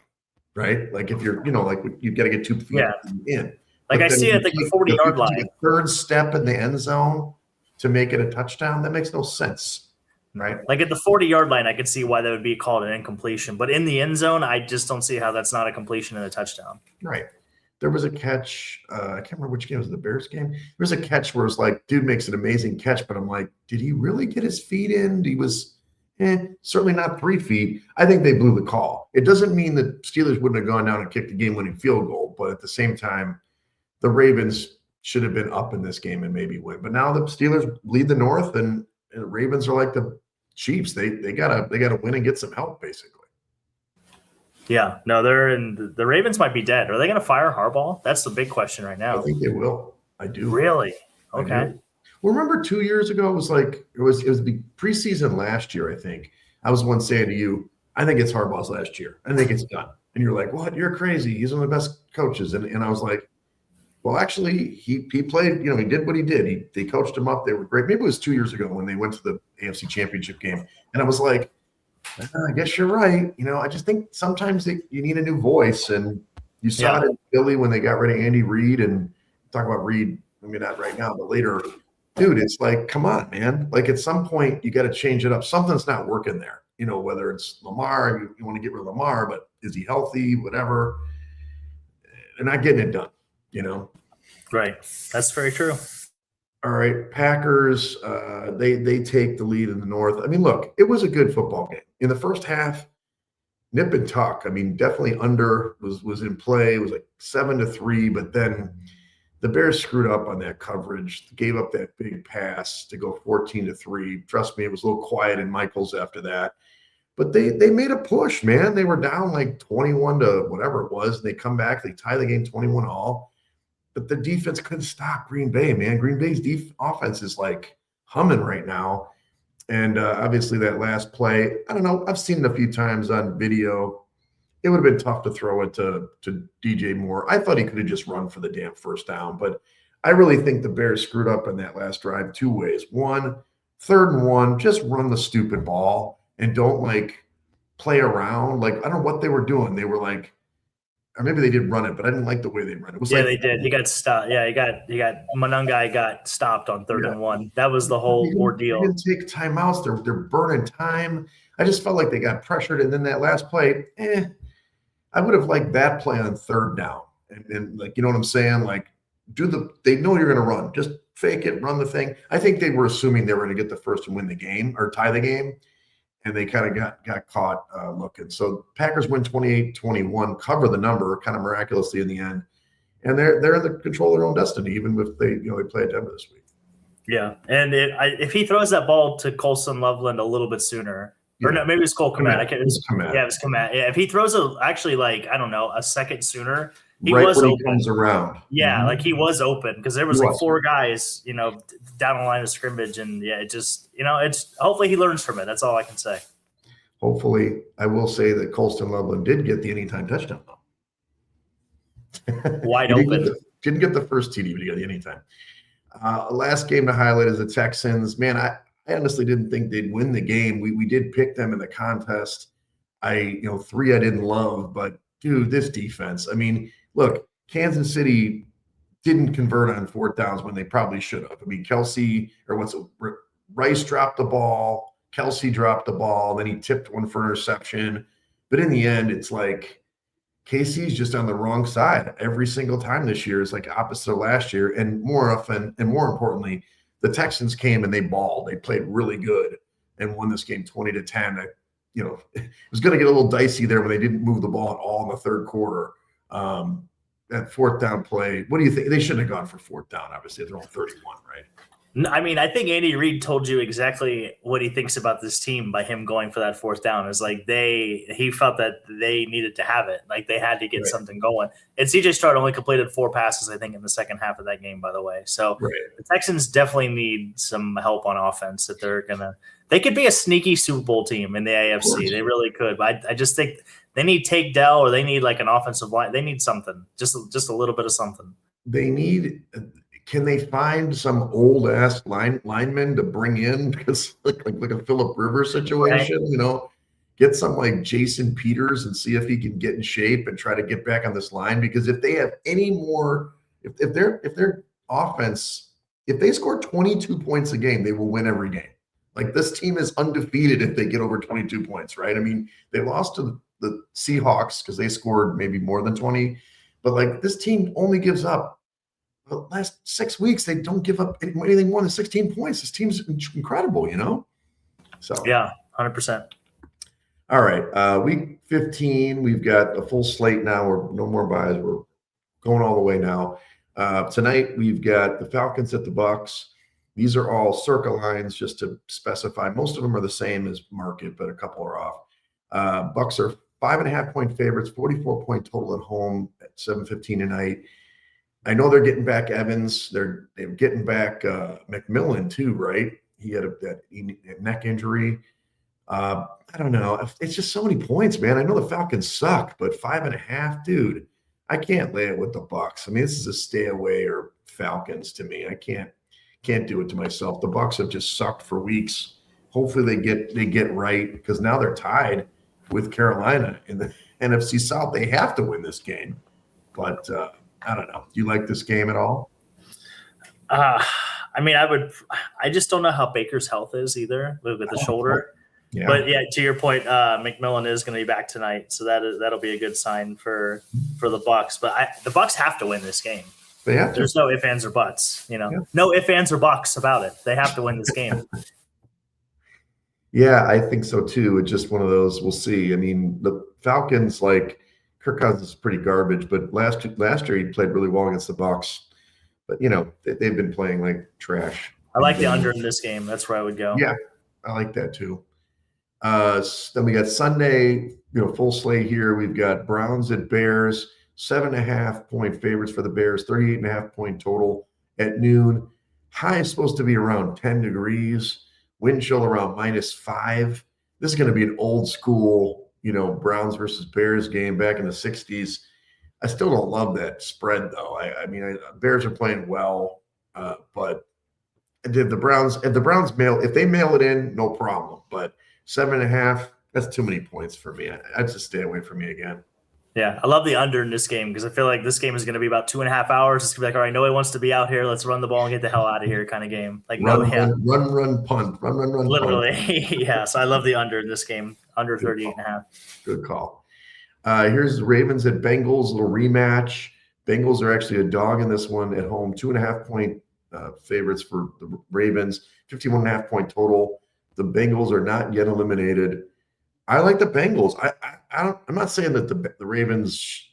right? Like if you're, like you've got to get 2 feet in. Like I see it at the 40-yard line. The third step in the end zone to make it a touchdown, that makes no sense, right? Like at the 40-yard line, I could see why that would be called an incompletion. But in the end zone, I just don't see how that's not a completion and a touchdown. Right. There was a catch. I can't remember which game. Was it the Bears game? There was a catch where it's like, dude makes an amazing catch, but I'm like, did he really get his feet in? He was certainly not 3 feet. I think they blew the call. It doesn't mean that Steelers wouldn't have gone down and kicked the game-winning field goal, but at the same time, the Ravens should have been up in this game and maybe win. But now the Steelers lead the North, and the Ravens are like the Chiefs. They gotta win and get some help, basically. Yeah, no, the Ravens might be dead. Are they going to fire Harbaugh? That's the big question right now. I think they will. I do. Really? Okay. Well, remember 2 years ago, it was the preseason last year, I think. I was the one saying to you, I think it's Harbaugh's last year. I think it's done. And you're like, what? You're crazy. He's one of the best coaches. And I was like, well, actually, he played, he did what he did. They coached him up. They were great. Maybe it was 2 years ago when they went to the AFC Championship game. And I was like, I guess you're right. I just think sometimes you need a new voice. And you saw it in Philly when they got rid of Andy Reid. And talk about Reid, maybe not right now, but later – dude, it's like, come on, man. Like at some point, you got to change it up. Something's not working there. Whether it's Lamar, you want to get rid of Lamar, but is he healthy? Whatever. They're not getting it done, Right. That's very true. All right. Packers, they take the lead in the North. I mean, look, it was a good football game. In the first half, nip and tuck. I mean, definitely under was in play. It was like 7-3, but then the Bears screwed up on that coverage, gave up that big pass to go 14-3. Trust me, it was a little quiet in Michaels after that. But they made a push, man. They were down like 21 to whatever it was. They come back, they tie the game 21-all. But the defense couldn't stop Green Bay, man. Green Bay's offense is like humming right now. And obviously that last play, I don't know, I've seen it a few times on video. It would have been tough to throw it to DJ Moore. I thought he could have just run for the damn first down, but I really think the Bears screwed up in that last drive 2 ways. 1, 3rd and 1, just run the stupid ball and don't like play around. Like, I don't know what they were doing. They were like, or maybe they did run it, but I didn't like the way they run it. It was they did. He got stopped. Yeah, he got Monungai got stopped on 3rd and 1. That was the whole ordeal. They didn't take timeouts. They're burning time. I just felt like they got pressured. And then that last play, I would have liked that play on 3rd down. And like, you know what I'm saying? Like, they know you're going to run. Just fake it, run the thing. I think they were assuming they were going to get the first and win the game or tie the game. And they kind of got caught looking. So Packers win 28-21, cover the number kind of miraculously in the end. And they're in the control of their own destiny, even if they play at Denver this week. Yeah, and if he throws that ball to Colson Loveland a little bit sooner, or no, maybe it's Cole Kmet. It was Kmet. Yeah, it was Kmet. Yeah, if he throws a second sooner, he right was when open. He comes around. Yeah, like he was open because there was like 4 guys, down the line of scrimmage, and it just, it's hopefully he learns from it. That's all I can say. Hopefully, I will say that Colston Loveland did get the anytime touchdown though. Wide open. Didn't get the first TD, but he got the anytime. Last game to highlight is the Texans. Man, I honestly didn't think they'd win the game. We did pick them in the contest. 3 I didn't love, but dude, this defense. I mean, look, Kansas City didn't convert on 4th downs when they probably should have. I mean, Rice dropped the ball. Kelsey dropped the ball. Then he tipped one for interception. But in the end, it's like KC's just on the wrong side every single time this year. Is like opposite of last year. And more often, and more importantly, the Texans came and they balled. They played really good and won this game 20-10. It was going to get a little dicey there when they didn't move the ball at all in the 3rd quarter. That 4th down play, what do you think? They shouldn't have gone for 4th down, obviously. They're on 31, right? I mean, I think Andy Reid told you exactly what he thinks about this team by him going for that 4th down. It's like he felt that they needed to have it. Like they had to get something going. And CJ Stroud only completed 4 passes, I think, in the second half of that game, by the way. So the Texans definitely need some help on offense if they could be a sneaky Super Bowl team in the AFC. They really could. But I just think they need Take Dell or they need like an offensive line. They need something, just a little bit of something. They need – can they find some old ass lineman to bring in? Because like a Phillip Rivers situation, get some like Jason Peters and see if he can get in shape and try to get back on this line. Because if they have any more, if their offense, if they score 22 points a game, they will win every game. Like this team is undefeated if they get over 22 points, right? I mean, they lost to the Seahawks because they scored maybe more than 20, but like this team only gives up. The last 6 weeks, they don't give up anything more than 16 points. This team's incredible, So yeah, 100%. All right, week 15, we've got a full slate now. We're no more buys. We're going all the way now. Tonight, we've got the Falcons at the Bucks. These are all circle lines, just to specify. Most of them are the same as market, but a couple are off. Bucks are 5.5-point favorites, 44-point total at home at 7:15 tonight. I know they're getting back Evans. They're getting back McMillan too, right? He had that neck injury. I don't know. It's just so many points, man. I know the Falcons suck, but 5.5, dude, I can't lay it with the Bucks. I mean, this is a stay away or Falcons to me. I can't do it to myself. The Bucks have just sucked for weeks. Hopefully they get right because now they're tied with Carolina in the NFC South. They have to win this game, but. I don't know. Do you like this game at all? I mean, I just don't know how Baker's health is either with the shoulder. Yeah. But yeah, to your point, McMillan is going to be back tonight, so that'll be a good sign for the Bucks. But the Bucks have to win this game. They have to. There's no ifs, ands, or buts. No ifs, ands, or bucks about it. They have to win this game. Yeah, I think so too. It's just one of those. We'll see. I mean, the Falcons like. Kirk Cousins is pretty garbage, but last year he played really well against the Bucs. But they've been playing like trash. I like the under in this game. That's where I would go. Yeah, I like that too. Then we got Sunday, full slate here. We've got Browns at Bears, 7.5-point favorites for the Bears, 38.5-point total at noon. High is supposed to be around 10 degrees. Wind chill around -5. This is going to be an old school, Browns versus Bears game back in the 60s. I still don't love that spread, though. I mean, Bears are playing well, but if the Browns if they mail it in, no problem. But 7.5, that's too many points for me. I'd just stay away from me again. Yeah, I love the under in this game because I feel like this game is going to be about 2.5 hours. It's going to be like, all right, nobody wants to be out here. Let's run the ball and get the hell out of here kind of game. Like, run, punt. Literally, yeah. So I love the under in this game, under 38.5. Good call. Here's the Ravens at Bengals, little rematch. Bengals are actually a dog in this one at home, 2.5-point favorites for the Ravens, 51.5-point total. The Bengals are not yet eliminated. I like the Bengals. I'm not saying that the Ravens,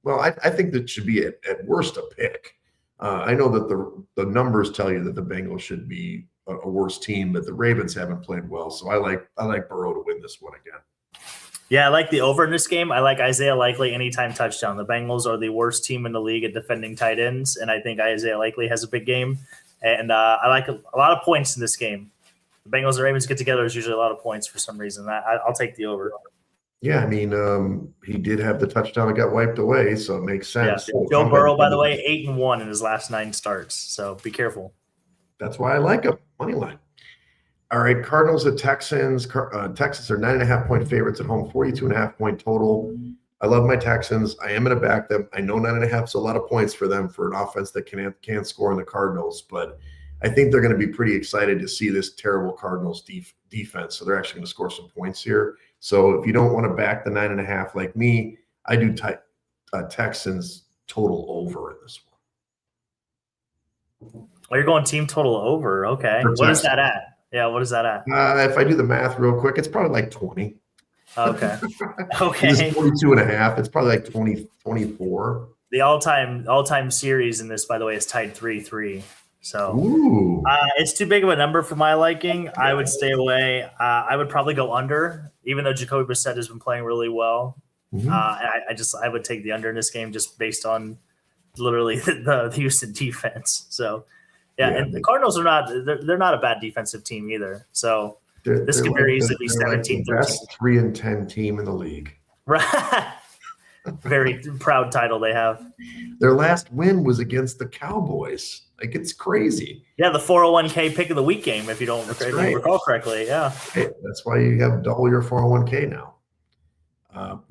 I think that should be at worst a pick. I know that the numbers tell you that the Bengals should be a worse team, but the Ravens haven't played well. So I like Burrow to win this one again. Yeah, I like the over in this game. I like Isaiah Likely anytime touchdown. The Bengals are the worst team in the league at defending tight ends, and I think Isaiah Likely has a big game. And I like a lot of points in this game. The Bengals and Ravens get together is usually a lot of points for some reason. I'll take the over. Yeah, I mean, he did have the touchdown that got wiped away, so it makes sense. Yeah. Joe Burrow, by the way, 8-1 in his last 9 starts, so be careful. That's why I like him. Money line. All right, Cardinals at Texans. Texans are 9.5-point favorites at home, 42.5-point total. I love my Texans. I am going to back them. I know 9.5 is a lot of points for them for an offense that can't score in the Cardinals, but I think they're going to be pretty excited to see this terrible Cardinals defense. So they're actually going to score some points here. So if you don't want to back the 9.5 like me, I do Texans total over in this one. Oh, you're going team total over. Okay. What is that at? Yeah, what is that at? If I do the math real quick, it's probably like 20. Okay. Okay. It's 42.5. It's probably like 20, 24. The all-time series in this, by the way, is tied 3-3. So it's too big of a number for my liking. I would stay away. I would probably go under, even though Jacoby Brissett has been playing really well. Mm-hmm. I would take the under in this game just based on literally the Houston defense. So and the Cardinals are they're not a bad defensive team either. So this could very easily be 17-13. Best 3-10 team in the league. Right. Very proud title they have. Their last win was against the Cowboys. Like, it's crazy. Yeah, the 401k pick of the week game, if you don't recall correctly. Yeah. Hey, that's why you have double your 401k now.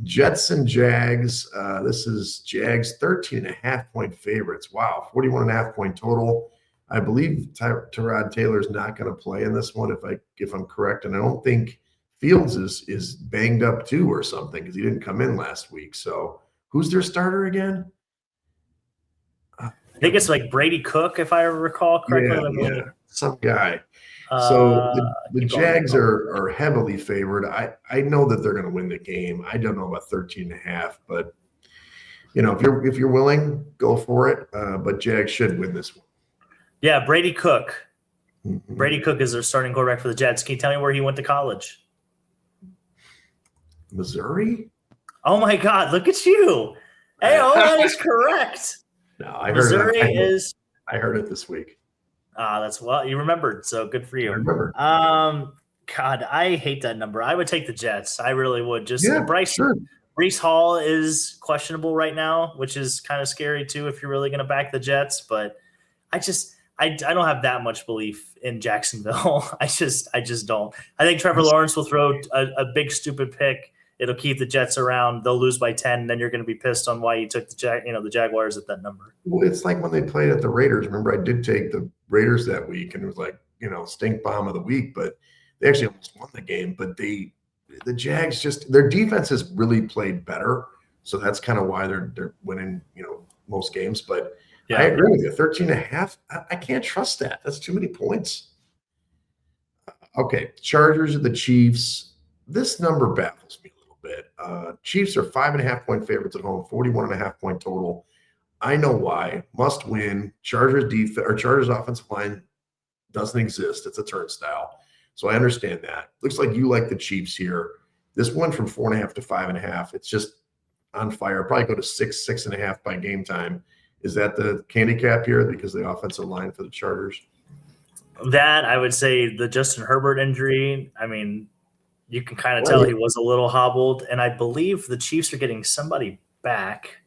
Jets and Jags. This is Jags 13.5-point favorites. Wow, 41.5-point total. I believe Tyrod Taylor's not going to play in this one if I'm correct, and I don't think Fields is banged up too or something because he didn't come in last week. So who's their starter again? I think it's like Brady Cook, if I recall correctly. Yeah, some guy. So the Jags are heavily favored. I know that they're going to win the game. I don't know about 13.5, but if you're willing, go for it. But Jags should win this one. Yeah, Brady Cook. Mm-hmm. Brady Cook is their starting quarterback for the Jets. Can you tell me where he went to college? Missouri? Oh my God! Look at you. Hey, that is correct. No, I heard it this week. That's you remembered. So good for you. I remember. God, I hate that number. I would take the Jets. I really would. Breece Hall is questionable right now, which is kind of scary too if you're really going to back the Jets. But I don't have that much belief in Jacksonville. I just don't. I think Trevor Lawrence will throw a big stupid pick. It'll keep the Jets around. They'll lose by 10, and then you're going to be pissed on why you took the Jaguars at that number. Well, it's like when they played at the Raiders. Remember, I did take the Raiders that week, and it was like, stink bomb of the week, but they actually almost won the game. But the Jags their defense has really played better, so that's kind of why they're winning, most games. But yeah, I agree with you. 13.5, I can't trust that. That's too many points. Okay, Chargers or the Chiefs. This number baffles me a little bit. Chiefs are 5.5-point favorites at home, 41.5-point total. I know why. Must win. Chargers offensive line doesn't exist. It's a turnstile. So I understand that. Looks like you like the Chiefs here. This one from 4.5 to 5.5. It's just on fire. Probably go to 6.5 by game time. Is that the handicap here because the offensive line for the Chargers? That, I would say the Justin Herbert injury, I mean, you can kind of tell he was a little hobbled, and I believe the Chiefs are getting somebody back.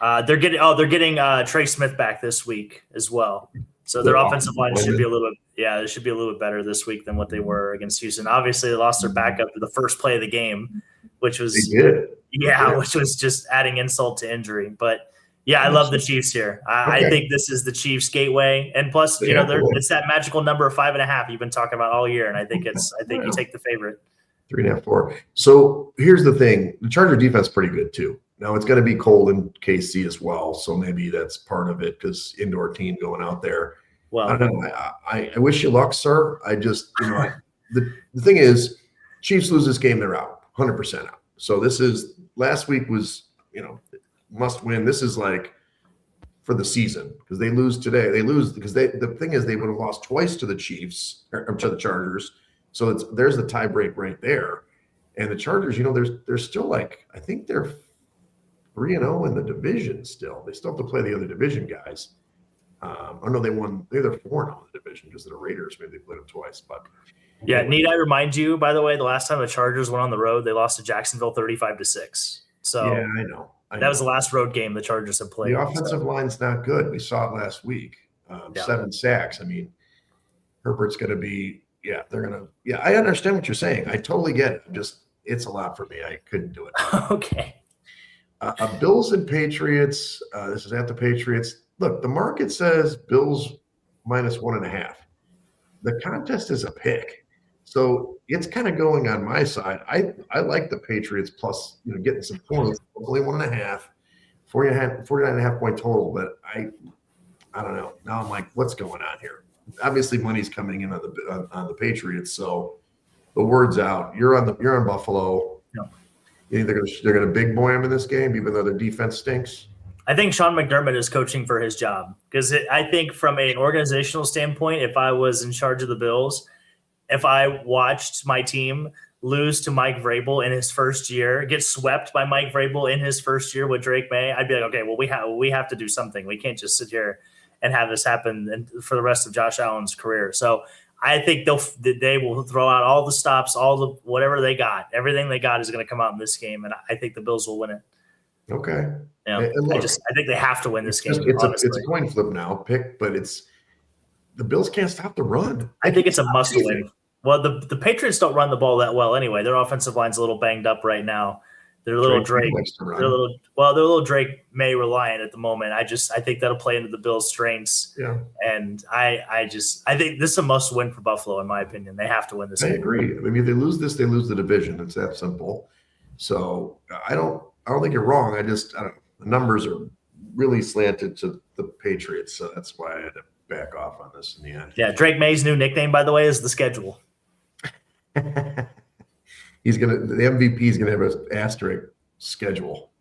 They're getting Trey Smith back this week as well. So their offensive line should be a little bit better this week than what they were against Houston. Obviously, they lost their backup to the first play of the game, which was which was just adding insult to injury. But yeah, I love the Chiefs here. I think this is the Chiefs' gateway, and plus, it's that magical number of 5.5 you've been talking about all year, and I think you take the favorite. 3.5, 4. So here's the thing: the Charger defense is pretty good too. Now it's going to be cold in KC as well, so maybe that's part of it because indoor team going out there. Well, I don't know. I wish you luck, sir. I just the thing is, Chiefs lose this game, they're out, 100% out. So last week was must win. This is like for the season because they lose today. They lose because the thing is they would have lost twice to the Chiefs or to the Chargers. So there's the tie break right there. And the Chargers, they're still like, I think they're 3-0 in the division still. They still have to play the other division guys. They won. They're 4-0 in the division because of the Raiders. Maybe they played them twice. But yeah, need I remind you, by the way, the last time the Chargers went on the road, they lost to Jacksonville 35-6. So yeah, I know. That was the last road game the Chargers have played. The offensive line's not good. We saw it last week. 7 sacks. I mean, Herbert's going to be. Yeah, they're going to. Yeah, I understand what you're saying. I totally get it. It's a lot for me. I couldn't do it. Okay. Bills and Patriots. This is at the Patriots. Look, the market says Bills -1.5. The contest is a pick. So it's kind of going on my side. I like the Patriots plus, getting some points. Only 1.5, 49.5 point total. But I don't know. Now I'm like, what's going on here? Obviously, money's coming in on the Patriots. So the word's out. You're on Buffalo. No. You think they're gonna big boy them in this game, even though their defense stinks? I think Sean McDermott is coaching for his job because I think from an organizational standpoint, if I was in charge of the Bills, if I watched my team lose to Mike Vrabel in his first year, get swept by Mike Vrabel in his first year with Drake May, I'd be like, okay, well, we have to do something. We can't just sit here and have this happen for the rest of Josh Allen's career. So I think they will throw out all the stops, whatever they got. Everything they got is going to come out in this game, and I think the Bills will win it. Okay. Yeah, look, I think they have to win this game. It's a coin flip now, but the Bills can't stop the run. I think it's a must win. Well, the Patriots don't run the ball that well anyway. Their offensive line's a little banged up right now. They're a little Drake May reliant at the moment. I think that'll play into the Bills' strengths. Yeah. And I think this is a must win for Buffalo, in my opinion. They have to win this game. I agree. I mean, if they lose this, they lose the division. It's that simple. So I don't think you're wrong. I don't know. The numbers are really slanted to the Patriots, so that's why I had to back off on this in the end. Yeah, Drake May's new nickname, by the way, is the schedule. The MVP is gonna have an asterisk schedule.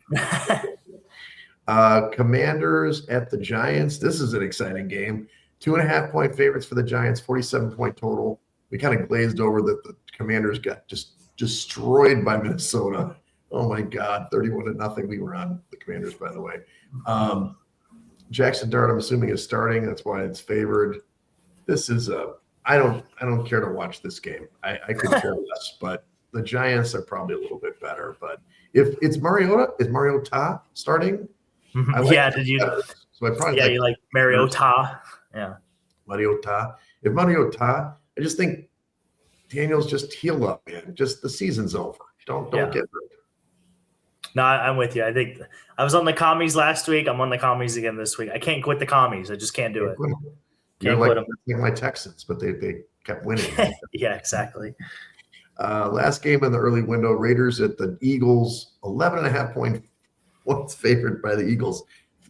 Commanders at the Giants. This is an exciting game. 2.5 point favorites for the Giants, 47 point total. We kind of glazed over that the Commanders got just destroyed by Minnesota. Oh my God, 31-0. We were on the Commanders, by the way. Jackson Dart, I'm assuming, is starting. That's why it's favored. This is I don't care to watch this game. I could care less, but the Giants are probably a little bit better. But if it's Mariota starting? Mm-hmm. So I probably you like Mariota. Yeah. Mariota. If Mariota, I just think Daniels just heal up, man. Just the season's over. Don't get hurt. No, I'm with you. I think I was on the commies last week. I'm on the commies again this week. I can't quit the commies. I just can't do it. You're like my Texans, but they kept winning. Yeah, exactly. Last game in the early window, Raiders at the Eagles, 11.5 points favored by the Eagles,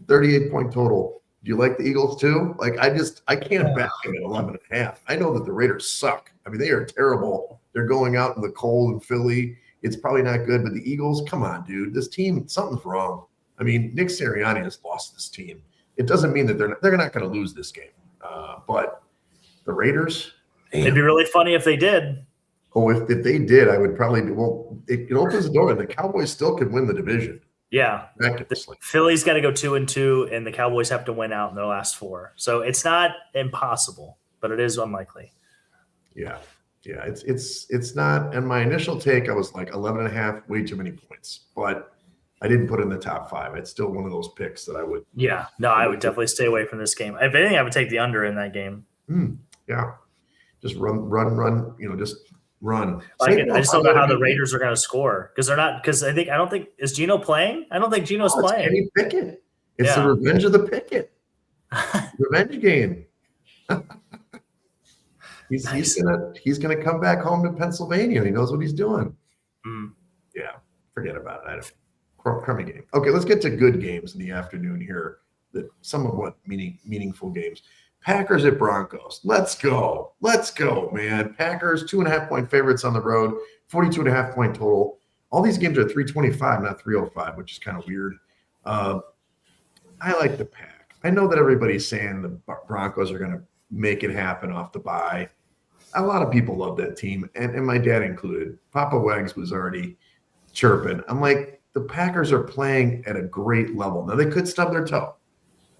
38 point total. Do you like the Eagles too? Like I can't back them at 11.5. I know that the Raiders suck. I mean, they are terrible. They're going out in the cold in Philly. It's probably not good, but the Eagles, come on, dude. This team, something's wrong. I mean, Nick Sirianni has lost this team. It doesn't mean that they're not going to lose this game. But the Raiders, it'd be really funny if they did. Oh, if they did, I would probably be. Well, it opens the door, and the Cowboys still could win the division. Yeah, Philly's got to go 2-2, and the Cowboys have to win out in their last 4. So it's not impossible, but it is unlikely. Yeah. It's not. And my initial take, I was like 11.5, way too many points, but I didn't put it in the top 5. It's still one of those picks that I would. Yeah, no, I would definitely stay away from this game. If anything, I would take the under in that game. Yeah, just run. Just run. I just don't know how the Raiders are going to score because they're not. Because I don't think is Geno playing. I don't think Geno's playing. Kenny Pickett. It's the revenge of the Pickett. Revenge game. He's gonna come back home to Pennsylvania. He knows what he's doing. Yeah, forget about it. I don't. Crummy game. Okay, let's get to good games in the afternoon here. That somewhat meaningful games. Packers at Broncos. Let's go, man. Packers 2.5-point favorites on the road. 42.5-point total. All these games are 325, not 305, which is kind of weird. I like the Pack. I know that everybody's saying the Broncos are going to make it happen off the bye. A lot of people love that team, and my dad included. Papa Wegs was already chirping. I'm like, the Packers are playing at a great level. Now, they could stub their toe,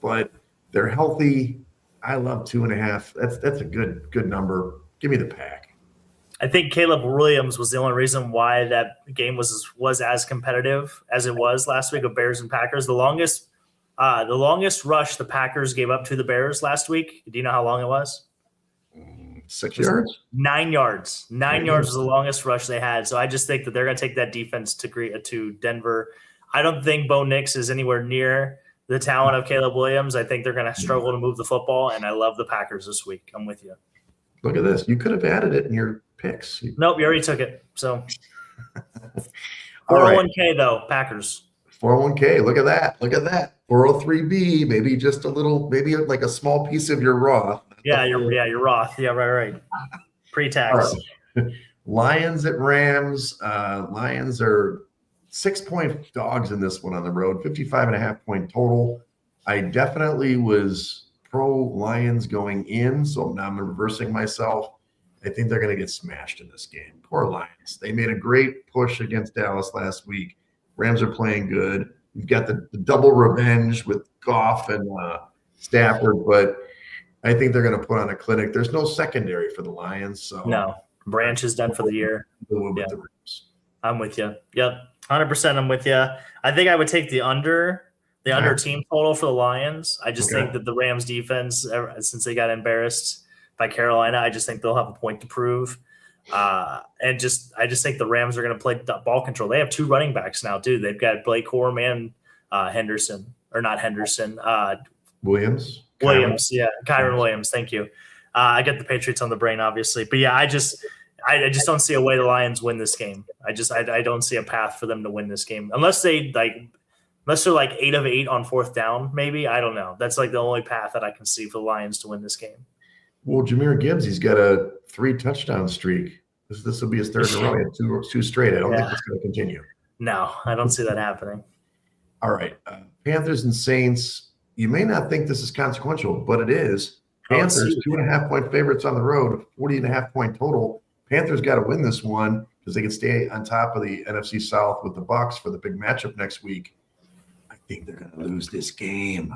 but they're healthy. I love 2.5. That's a good number. Give me the Pack. I think Caleb Williams was the only reason why that game was as competitive as it was last week of Bears and Packers. The longest rush the Packers gave up to the Bears last week. Do you know how long it was? 6 yards? 9 yards. 9 yards was the longest rush they had. So I just think that they're going to take that defense to Denver. I don't think Bo Nix is anywhere near the talent of Caleb Williams. I think they're going to struggle to move the football, and I love the Packers this week. I'm with you. Look at this. You could have added it in your picks. Nope, you already took it. So 401k, though, Packers. 401k. Look at that. 403b, maybe just a little, maybe like a small piece of your Roth. Your Roth. Yeah, right. Pre-tax. Right. Lions at Rams. Lions are 6-point dogs in this one on the road. 55.5-point total. I definitely was pro Lions going in, so now I'm reversing myself. I think they're going to get smashed in this game. Poor Lions. They made a great push against Dallas last week. Rams are playing good. You've got the double revenge with Goff and Stafford, but I think they're going to put on a clinic. There's no secondary for the Lions. So no, Branch is done for the year. I'm with you. Yep, 100% I'm with you. I think I would take the under team total for the Lions. I just think that the Rams defense, since they got embarrassed by Carolina, I just think they'll have a point to prove. I just think the Rams are going to play ball control. They have 2 running backs now, too. They've got Blake Corum and Williams. Kyron Williams. Thank you. I get the Patriots on the brain, obviously, but yeah, I just don't see a way the Lions win this game. I don't see a path for them to win this game unless they're like 8 of 8 on 4th down. Maybe, I don't know. That's like the only path that I can see for the Lions to win this game. Well, Jahmyr Gibbs, he's got a 3-touchdown streak. This will be his 3rd in a row. He had 2 straight. I don't think it's going to continue. No, I don't see that happening. All right. Panthers and Saints. You may not think this is consequential, but it is. Panthers, 2.5-point favorites on the road, 40.5-point total. Panthers got to win this one because they can stay on top of the NFC South with the Bucs for the big matchup next week. I think they're going to lose this game.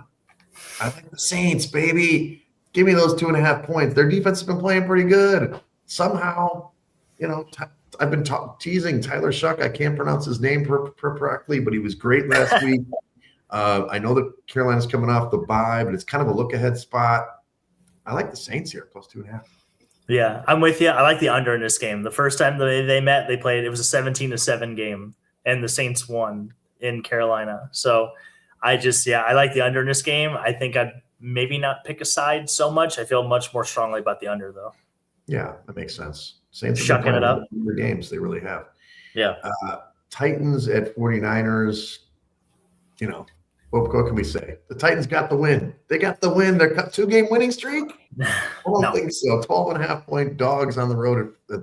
I like the Saints, baby. Give me those 2.5 points. Their defense has been playing pretty good. Somehow, I've been teasing Tyler Shuck. I can't pronounce his name correctly, but he was great last week. I know that Carolina's coming off the bye, but it's kind of a look-ahead spot. I like the Saints here, plus 2.5. Yeah, I'm with you. I like the under in this game. The first time they met, they played. It was a 17-7 game, and the Saints won in Carolina. So I like the under in this game. I think I'd maybe not pick a side so much. I feel much more strongly about the under, though. Yeah, that makes sense. Saints shucking it up. The games they really have. Yeah. Titans at 49ers. What can we say? The Titans got the win. They got the win. They're 2-game winning streak. I don't think so. 12.5-point dogs on the road at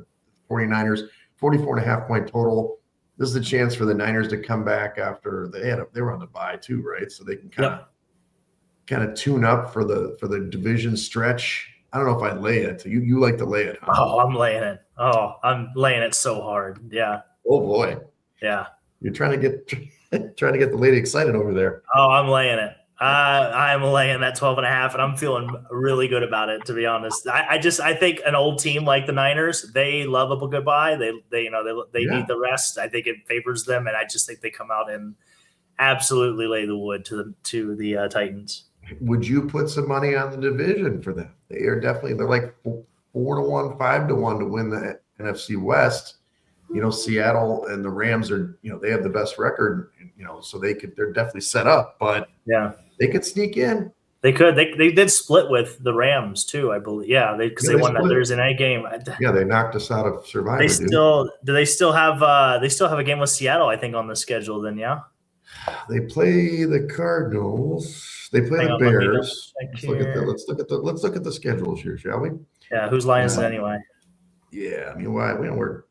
49ers. 44.5-point total. This is a chance for the Niners to come back after they were on the bye too, right? So they can kind of tune up for the division stretch. I don't know if I lay it. You like to lay it, huh? Oh, I'm laying it. Oh, I'm laying it so hard. Yeah. Oh boy. Yeah. You're trying to get the lady excited over there. Oh, I'm laying it. I'm laying that 12.5, and I'm feeling really good about it, to be honest. I think an old team like the Niners, they love a goodbye. They need the rest. I think it favors them, and I just think they come out and absolutely lay the wood to the Titans. Would you put some money on the division for them? They're like 4-1, 5-1 to win the NFC West. Seattle and the Rams are, they have the best record, so they're definitely set up, but yeah, they could sneak in. They could. They did split with the Rams too, I believe. Yeah, because they won that Thursday night game. Yeah, they knocked us out of Survivor. They still have a game with Seattle, I think, on the schedule. Then yeah, they play the Cardinals. They play the Bears. Let's look at the schedules here, shall we? Yeah, whose line is it anyway? Yeah, I mean, why we don't work.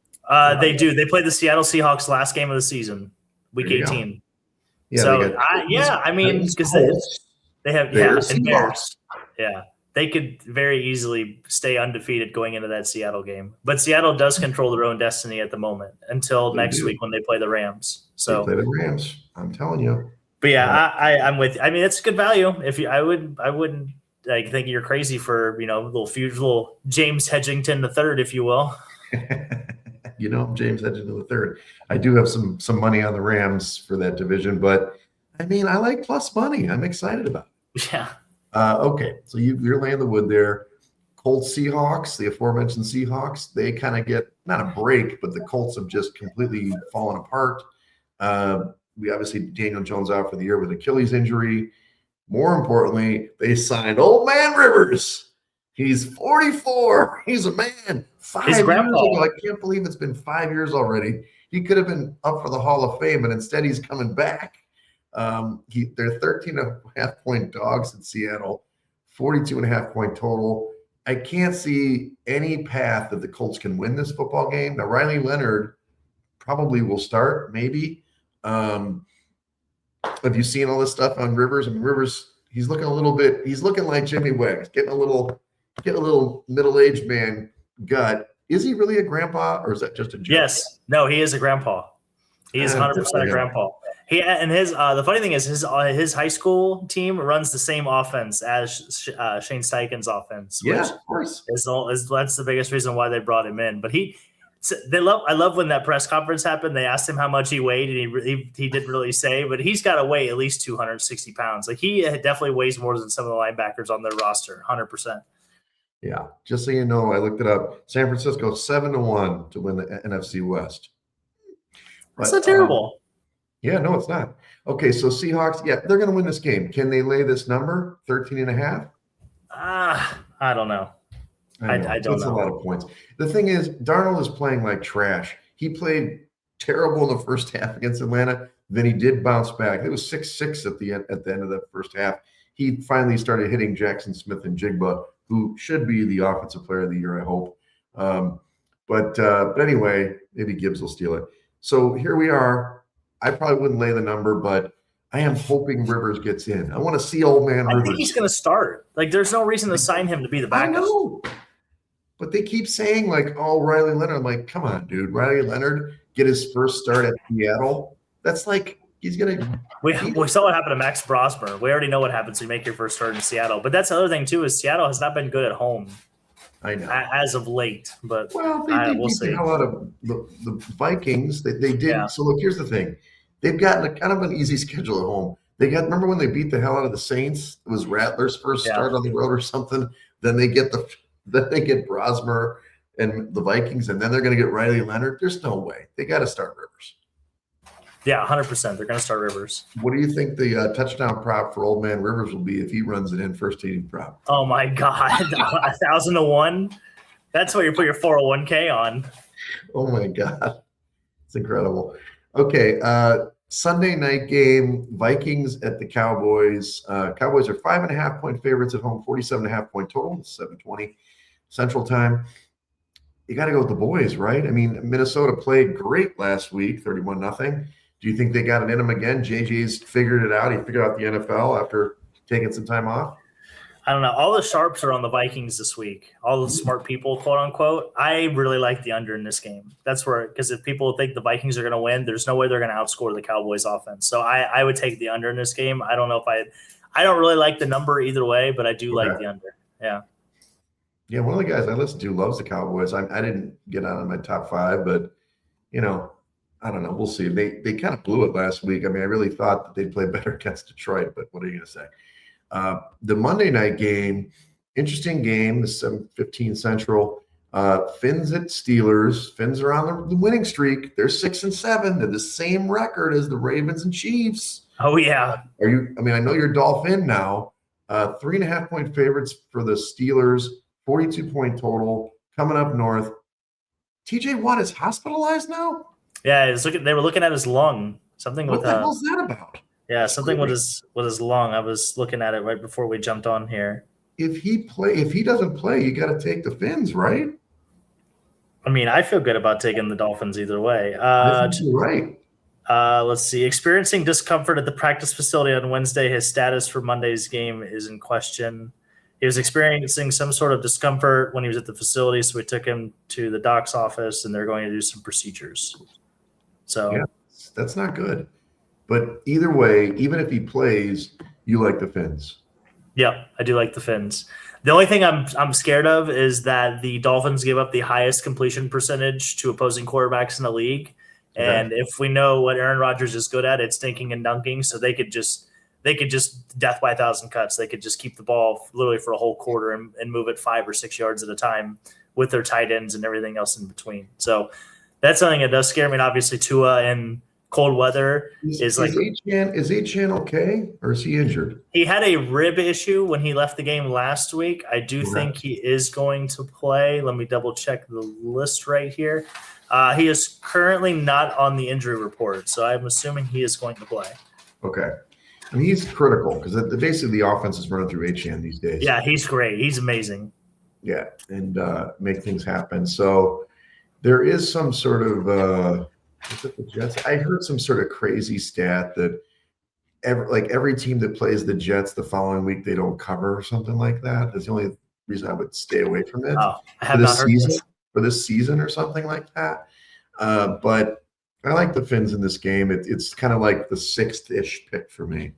They do. They played the Seattle Seahawks last game of the season, week 18. Yeah, so because they have Bears, and Bears. Yeah, they could very easily stay undefeated going into that Seattle game. But Seattle does control their own destiny at the moment until next week when they play the Rams. So they play the Rams. I'm telling you. But yeah, I'm with you. I mean, it's good value. I wouldn't like think you're crazy for little James Hedgington III, if you will. James Hedgington III. I do have some money on the Rams for that division, but I mean, I like plus money. I'm excited about it. Yeah. Okay, so you're laying the wood there. Colts Seahawks, the aforementioned Seahawks, they kind of get not a break, but the Colts have just completely fallen apart. We obviously Daniel Jones out for the year with Achilles injury. More importantly, they signed Old Man Rivers. He's 44. He's a man. 5 years ago. I can't believe it's been 5 years already. He could have been up for the Hall of Fame, but instead he's coming back. They're 13.5-point dogs in Seattle, 42.5-point total. I can't see any path that the Colts can win this football game. Now, Riley Leonard probably will start, maybe. Have you seen all this stuff on Rivers? I mean, Rivers, he's looking like Jimmy Wegs, getting a little middle-aged man gut. Is he really a grandpa, or is that just a joke? Yes. No, he is a grandpa. He is 100% a grandpa. He and his the funny thing is his high school team runs the same offense as Shane Steichen's offense. Yeah, of course. That's the biggest reason why they brought him in. But I love when that press conference happened. They asked him how much he weighed, and he didn't really say, but he's got to weigh at least 260 pounds. Like he definitely weighs more than some of the linebackers on their roster, 100%. Yeah, just so you know, I looked it up. San Francisco 7-1 to win the NFC West. That's not terrible. Yeah, no, it's not. Okay, so Seahawks, yeah, they're going to win this game. Can they lay this number, 13.5? I don't know. I don't know. That's a lot of points. The thing is, Darnold is playing like trash. He played terrible in the first half against Atlanta. Then he did bounce back. It was 6-6 at the end of that first half. He finally started hitting Jackson Smith and Jigba, who should be the offensive player of the year, I hope. But anyway, maybe Gibbs will steal it. So here we are. I probably wouldn't lay the number, but I am hoping Rivers gets in. I want to see Old Man Rivers. I think he's going to start. Like, there's no reason to sign him to be the backup. I know. But they keep saying, like, oh, Riley Leonard. I'm like, come on, dude. Riley Leonard get his first start at Seattle. That's like he's going to – We saw what happened to Max Brosmer. We already know what happens when you make your first start in Seattle. But that's the other thing, too, is Seattle has not been good at home. I know. As of late. But we'll see. The hell out of the Vikings. They did. Yeah. So, look, here's the thing. They've gotten a kind of an easy schedule at home. Remember when they beat the hell out of the Saints? It was Rattler's first start on the road or something. Then they get Brosmer and the Vikings, and then they're going to get Riley Leonard. There's no way. They got to start Rivers. Yeah, 100%. They're going to start Rivers. What do you think the touchdown prop for Old Man Rivers will be if he runs it in first team prop? Oh my God, 1,000-1. That's what you put your 401k on. Oh my God, it's incredible. Okay, Sunday night game, Vikings at the Cowboys. Cowboys are 5.5-point favorites at home, 47.5-point total, 7:20 Central Time. You got to go with the boys, right? I mean, Minnesota played great last week, 31-0. Do you think they got it in them again? JJ's figured it out. He figured out the NFL after taking some time off. I don't know. All the sharps are on the Vikings this week. All the smart people, quote unquote. I really like the under in this game. That's where, because if people think the Vikings are going to win, there's no way they're going to outscore the Cowboys offense. So I would take the under in this game. I don't know if I don't really like the number either way, but I do like the under. Yeah. Yeah, one of the guys I listen to loves the Cowboys. I didn't get on in my top 5, but I don't know. We'll see. They kind of blew it last week. I mean, I really thought that they'd play better against Detroit, but what are you going to say? The Monday night game, interesting game, the 7:15 Central. Fins at Steelers. Fins are on the winning streak. They're 6-7. They're the same record as the Ravens and Chiefs. Oh yeah. I know you're Dolphin now. 3.5-point favorites for the Steelers. 42-point total coming up north. TJ Watt is hospitalized now? Yeah, they were looking at his lung. Something with what the hell's that about? Yeah, something with his lung. I was looking at it right before we jumped on here. If he doesn't play, you got to take the Fins, right? I mean, I feel good about taking the Dolphins either way. Right. Let's see. Experiencing discomfort at the practice facility on Wednesday. His status for Monday's game is in question. He was experiencing some sort of discomfort when he was at the facility, so we took him to the doc's office, and they're going to do some procedures. So yeah, that's not good. But either way, even if he plays, you like the Fins. Yeah, I do like the Fins. The only thing I'm scared of is that the Dolphins give up the highest completion percentage to opposing quarterbacks in the league. Okay. And if we know what Aaron Rodgers is good at, it's dinking and dunking. So they could just death by 1,000 cuts. They could just keep the ball literally for a whole quarter and move it 5 or 6 yards at a time with their tight ends and everything else in between. So that's something that does scare me. And obviously Tua in cold weather is like. Is Achane okay, or is he injured? He had a rib issue when he left the game last week. I do think he is going to play. Let me double check the list right here. He is currently not on the injury report, so I'm assuming he is going to play. Okay. I mean, he's critical because basically the offense is running through Achane these days. Yeah, he's great. He's amazing. Yeah, and make things happen. So there is some sort of is it the Jets? I heard some sort of crazy stat that every team that plays the Jets the following week, they don't cover or something like that. That's the only reason I would stay away from it. Oh, I have not heard this. For this season or something like that. But I like the Fins in this game. It's kind of like the 6th-ish pick for me.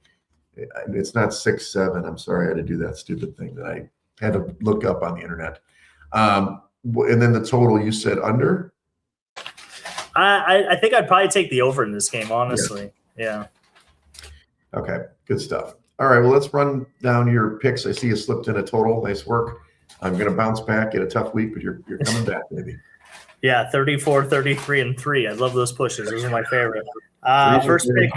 It's not 6-7. I'm sorry I had to do that stupid thing that I had to look up on the internet. And then the total, you said under? I think I'd probably take the over in this game, honestly. Yeah. Okay, good stuff. All right, well, let's run down your picks. I see you slipped in a total. Nice work. I'm going to bounce back, get a tough week, but you're coming back, maybe. Yeah, 34, 33, and 3. I love those pushes. Those are my favorite. First pick.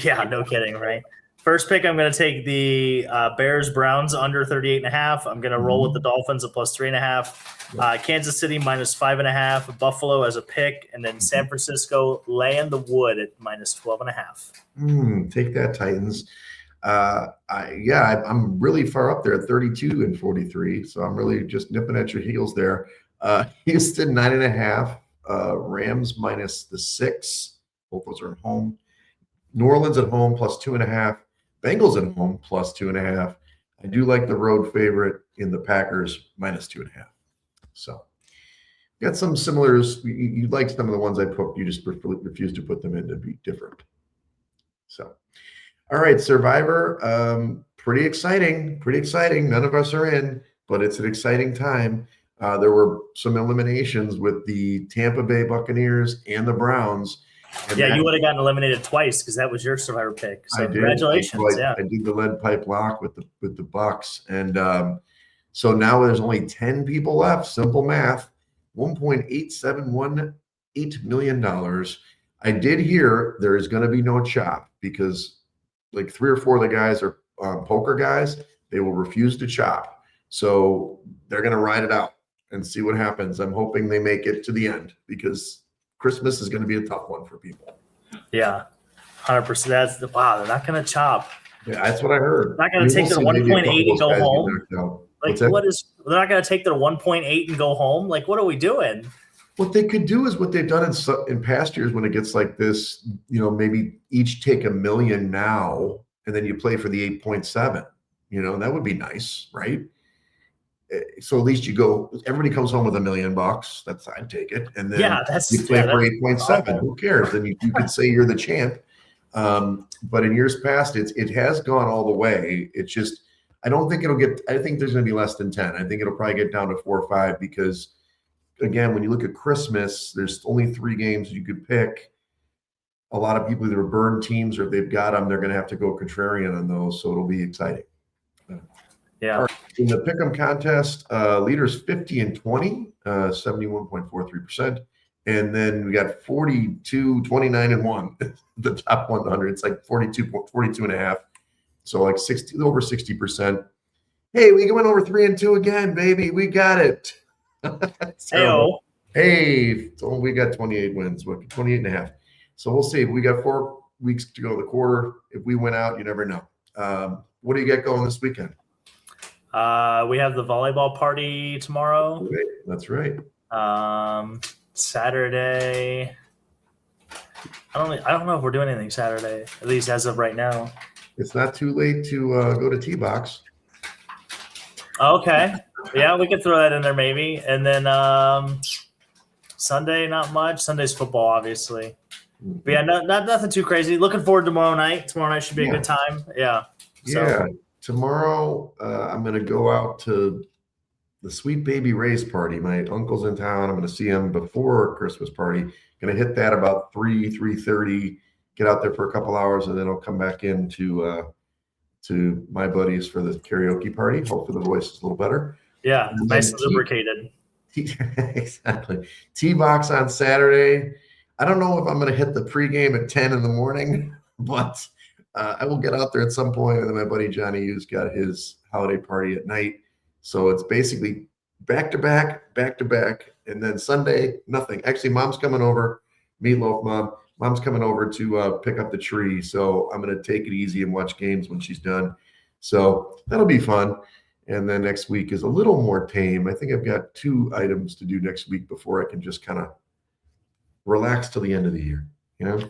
Yeah, no kidding, right? First pick, I'm going to take the Bears-Browns under 38.5. I'm going to roll with the Dolphins at plus 3.5. Kansas City minus 5.5. Buffalo as a pick. And then San Francisco laying the wood at minus 12.5. Take that, Titans. I'm really far up there at 32 and 43. So I'm really just nipping at your heels there. Houston 9.5. Rams minus the 6. Both those are at home. New Orleans at home plus 2.5. Bengals at home plus 2.5. I do like the road favorite in the Packers minus 2.5. So got some similars. You like some of the ones I put. You just refuse to put them in to be different. So, all right, Survivor. Pretty exciting. None of us are in, but it's an exciting time. There were some eliminations with the Tampa Bay Buccaneers and the Browns. Yeah, you would have gotten eliminated twice because that was your Survivor pick. So congratulations! I did the lead pipe lock with the Bucks, and so now there's only 10 people left. Simple math: $1.8718 million. I did hear there is going to be no chop because like 3 or 4 of the guys are poker guys. They will refuse to chop, so they're going to ride it out and see what happens. I'm hoping they make it to the end because Christmas is going to be a tough one for people. Yeah, 100%. Wow, they're not going to chop. Yeah, that's what I heard. They're not going to take their 1.8 and go home. Like, they're not going to take their 1.8 and go home? Like, what are we doing? What they could do is what they've done in past years when it gets like this, maybe each take $1 million now, and then you play for the 8.7. That would be nice, right? So at least everybody comes home with $1 million. I'd take it. And then you play for 8.7. Who cares? Then you could say you're the champ. But in years past, it has gone all the way. It's just I don't think it'll get. I think there's going to be less than 10. I think it'll probably get down to 4 or 5 because, again, when you look at Christmas, there's only 3 games you could pick. A lot of people either burn teams or if they've got them, they're going to have to go contrarian on those. So it'll be exciting. Yeah. Right. In the pick'em contest, leaders 50 and 20, 71.43%. And then we got 42, 29 and 1, the top 100. It's like 42 and a half. So like over 60%. Hey, we went over 3 and 2 again, baby. We got it. Hey, so we got 28 wins, 28 and a half. So we'll see. We got 4 weeks to go the quarter. If we win out, you never know. What do you got going this weekend? We have the volleyball party tomorrow. That's right. Saturday. I don't know if we're doing anything Saturday, at least as of right now. It's not too late to go to T-Box. Okay. Yeah, we could throw that in there maybe. And then Sunday, not much. Sunday's football, obviously. But yeah, nothing too crazy. Looking forward to tomorrow night. Tomorrow night should be a good time. Yeah. Yeah. Tomorrow, I'm going to go out to the Sweet Baby Ray's party. My uncle's in town. I'm going to see him before Christmas party. Going to hit that about 3:30. Get out there for a couple hours, and then I'll come back in to my buddies for the karaoke party. Hopefully the voice is a little better. Yeah, nice and lubricated. Exactly. T-Box on Saturday. I don't know if I'm going to hit the pregame at 10 in the morning, but I will get out there at some point. And then my buddy Johnny Hughes got his holiday party at night. So it's basically back to back. And then Sunday, nothing. Actually, Mom's coming over. Meatloaf Mom. Mom's coming over to pick up the tree. So I'm going to take it easy and watch games when she's done. So that'll be fun. And then next week is a little more tame. I think I've got 2 items to do next week before I can just kind of relax till the end of the year, you know?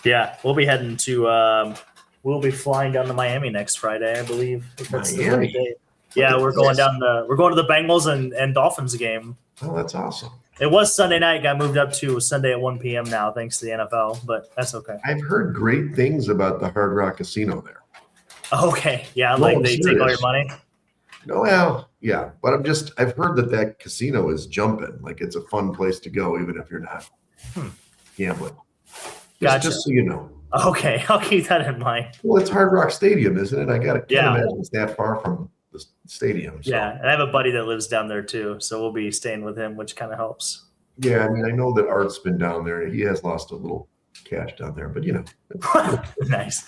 Yeah, we'll be heading to we'll be flying down to Miami next Friday, I believe. That's the right day. Yeah, we're going to the Bengals and Dolphins game. Oh, that's awesome. It was Sunday night, got moved up to Sunday at 1 p.m. now, thanks to the NFL, but that's okay. I've heard great things about the Hard Rock Casino there. Okay. Yeah, like they take all your money. No, well, yeah, but I've heard that casino is jumping. Like it's a fun place to go, even if you're not gambling. Gotcha. Just so you know. Okay, I'll keep that in mind. Well, it's Hard Rock Stadium, isn't it? I can't imagine it's that far from the stadium. So. Yeah, and I have a buddy that lives down there too, so we'll be staying with him, which kind of helps. Yeah, I mean, I know that Art's been down there. He has lost a little cash down there, but you know. Nice.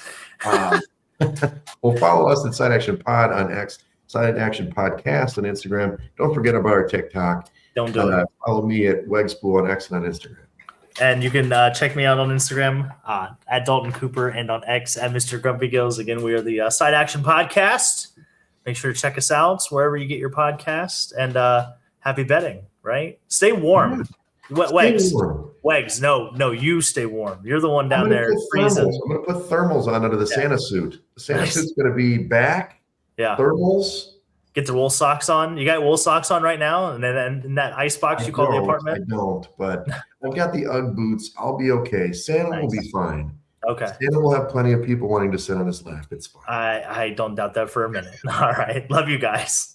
Well, follow us at Side Action Pod on X, Side Action Podcast on Instagram. Don't forget about our TikTok. Don't do it. Follow me at Wegs Blue on X and on Instagram. And you can check me out on Instagram at Dalton Cooper and on X at Mr. Grumpy Gills. Again, we are the Side Action Podcast. Make sure to check us out wherever you get your podcast. And happy betting, right? Stay warm. Wegs, no, you stay warm. You're the one down there freezing. I'm going to put thermals on under the Santa suit. The Santa suit's going to be back. Yeah. Thermals. Get the wool socks on. You got wool socks on right now? And then in that ice box you call the apartment? I don't, but I've got the UGG boots. I'll be okay. Santa will be fine. Okay. Santa will have plenty of people wanting to sit on his lap. It's fine. I don't doubt that for a minute. All right. Love you guys.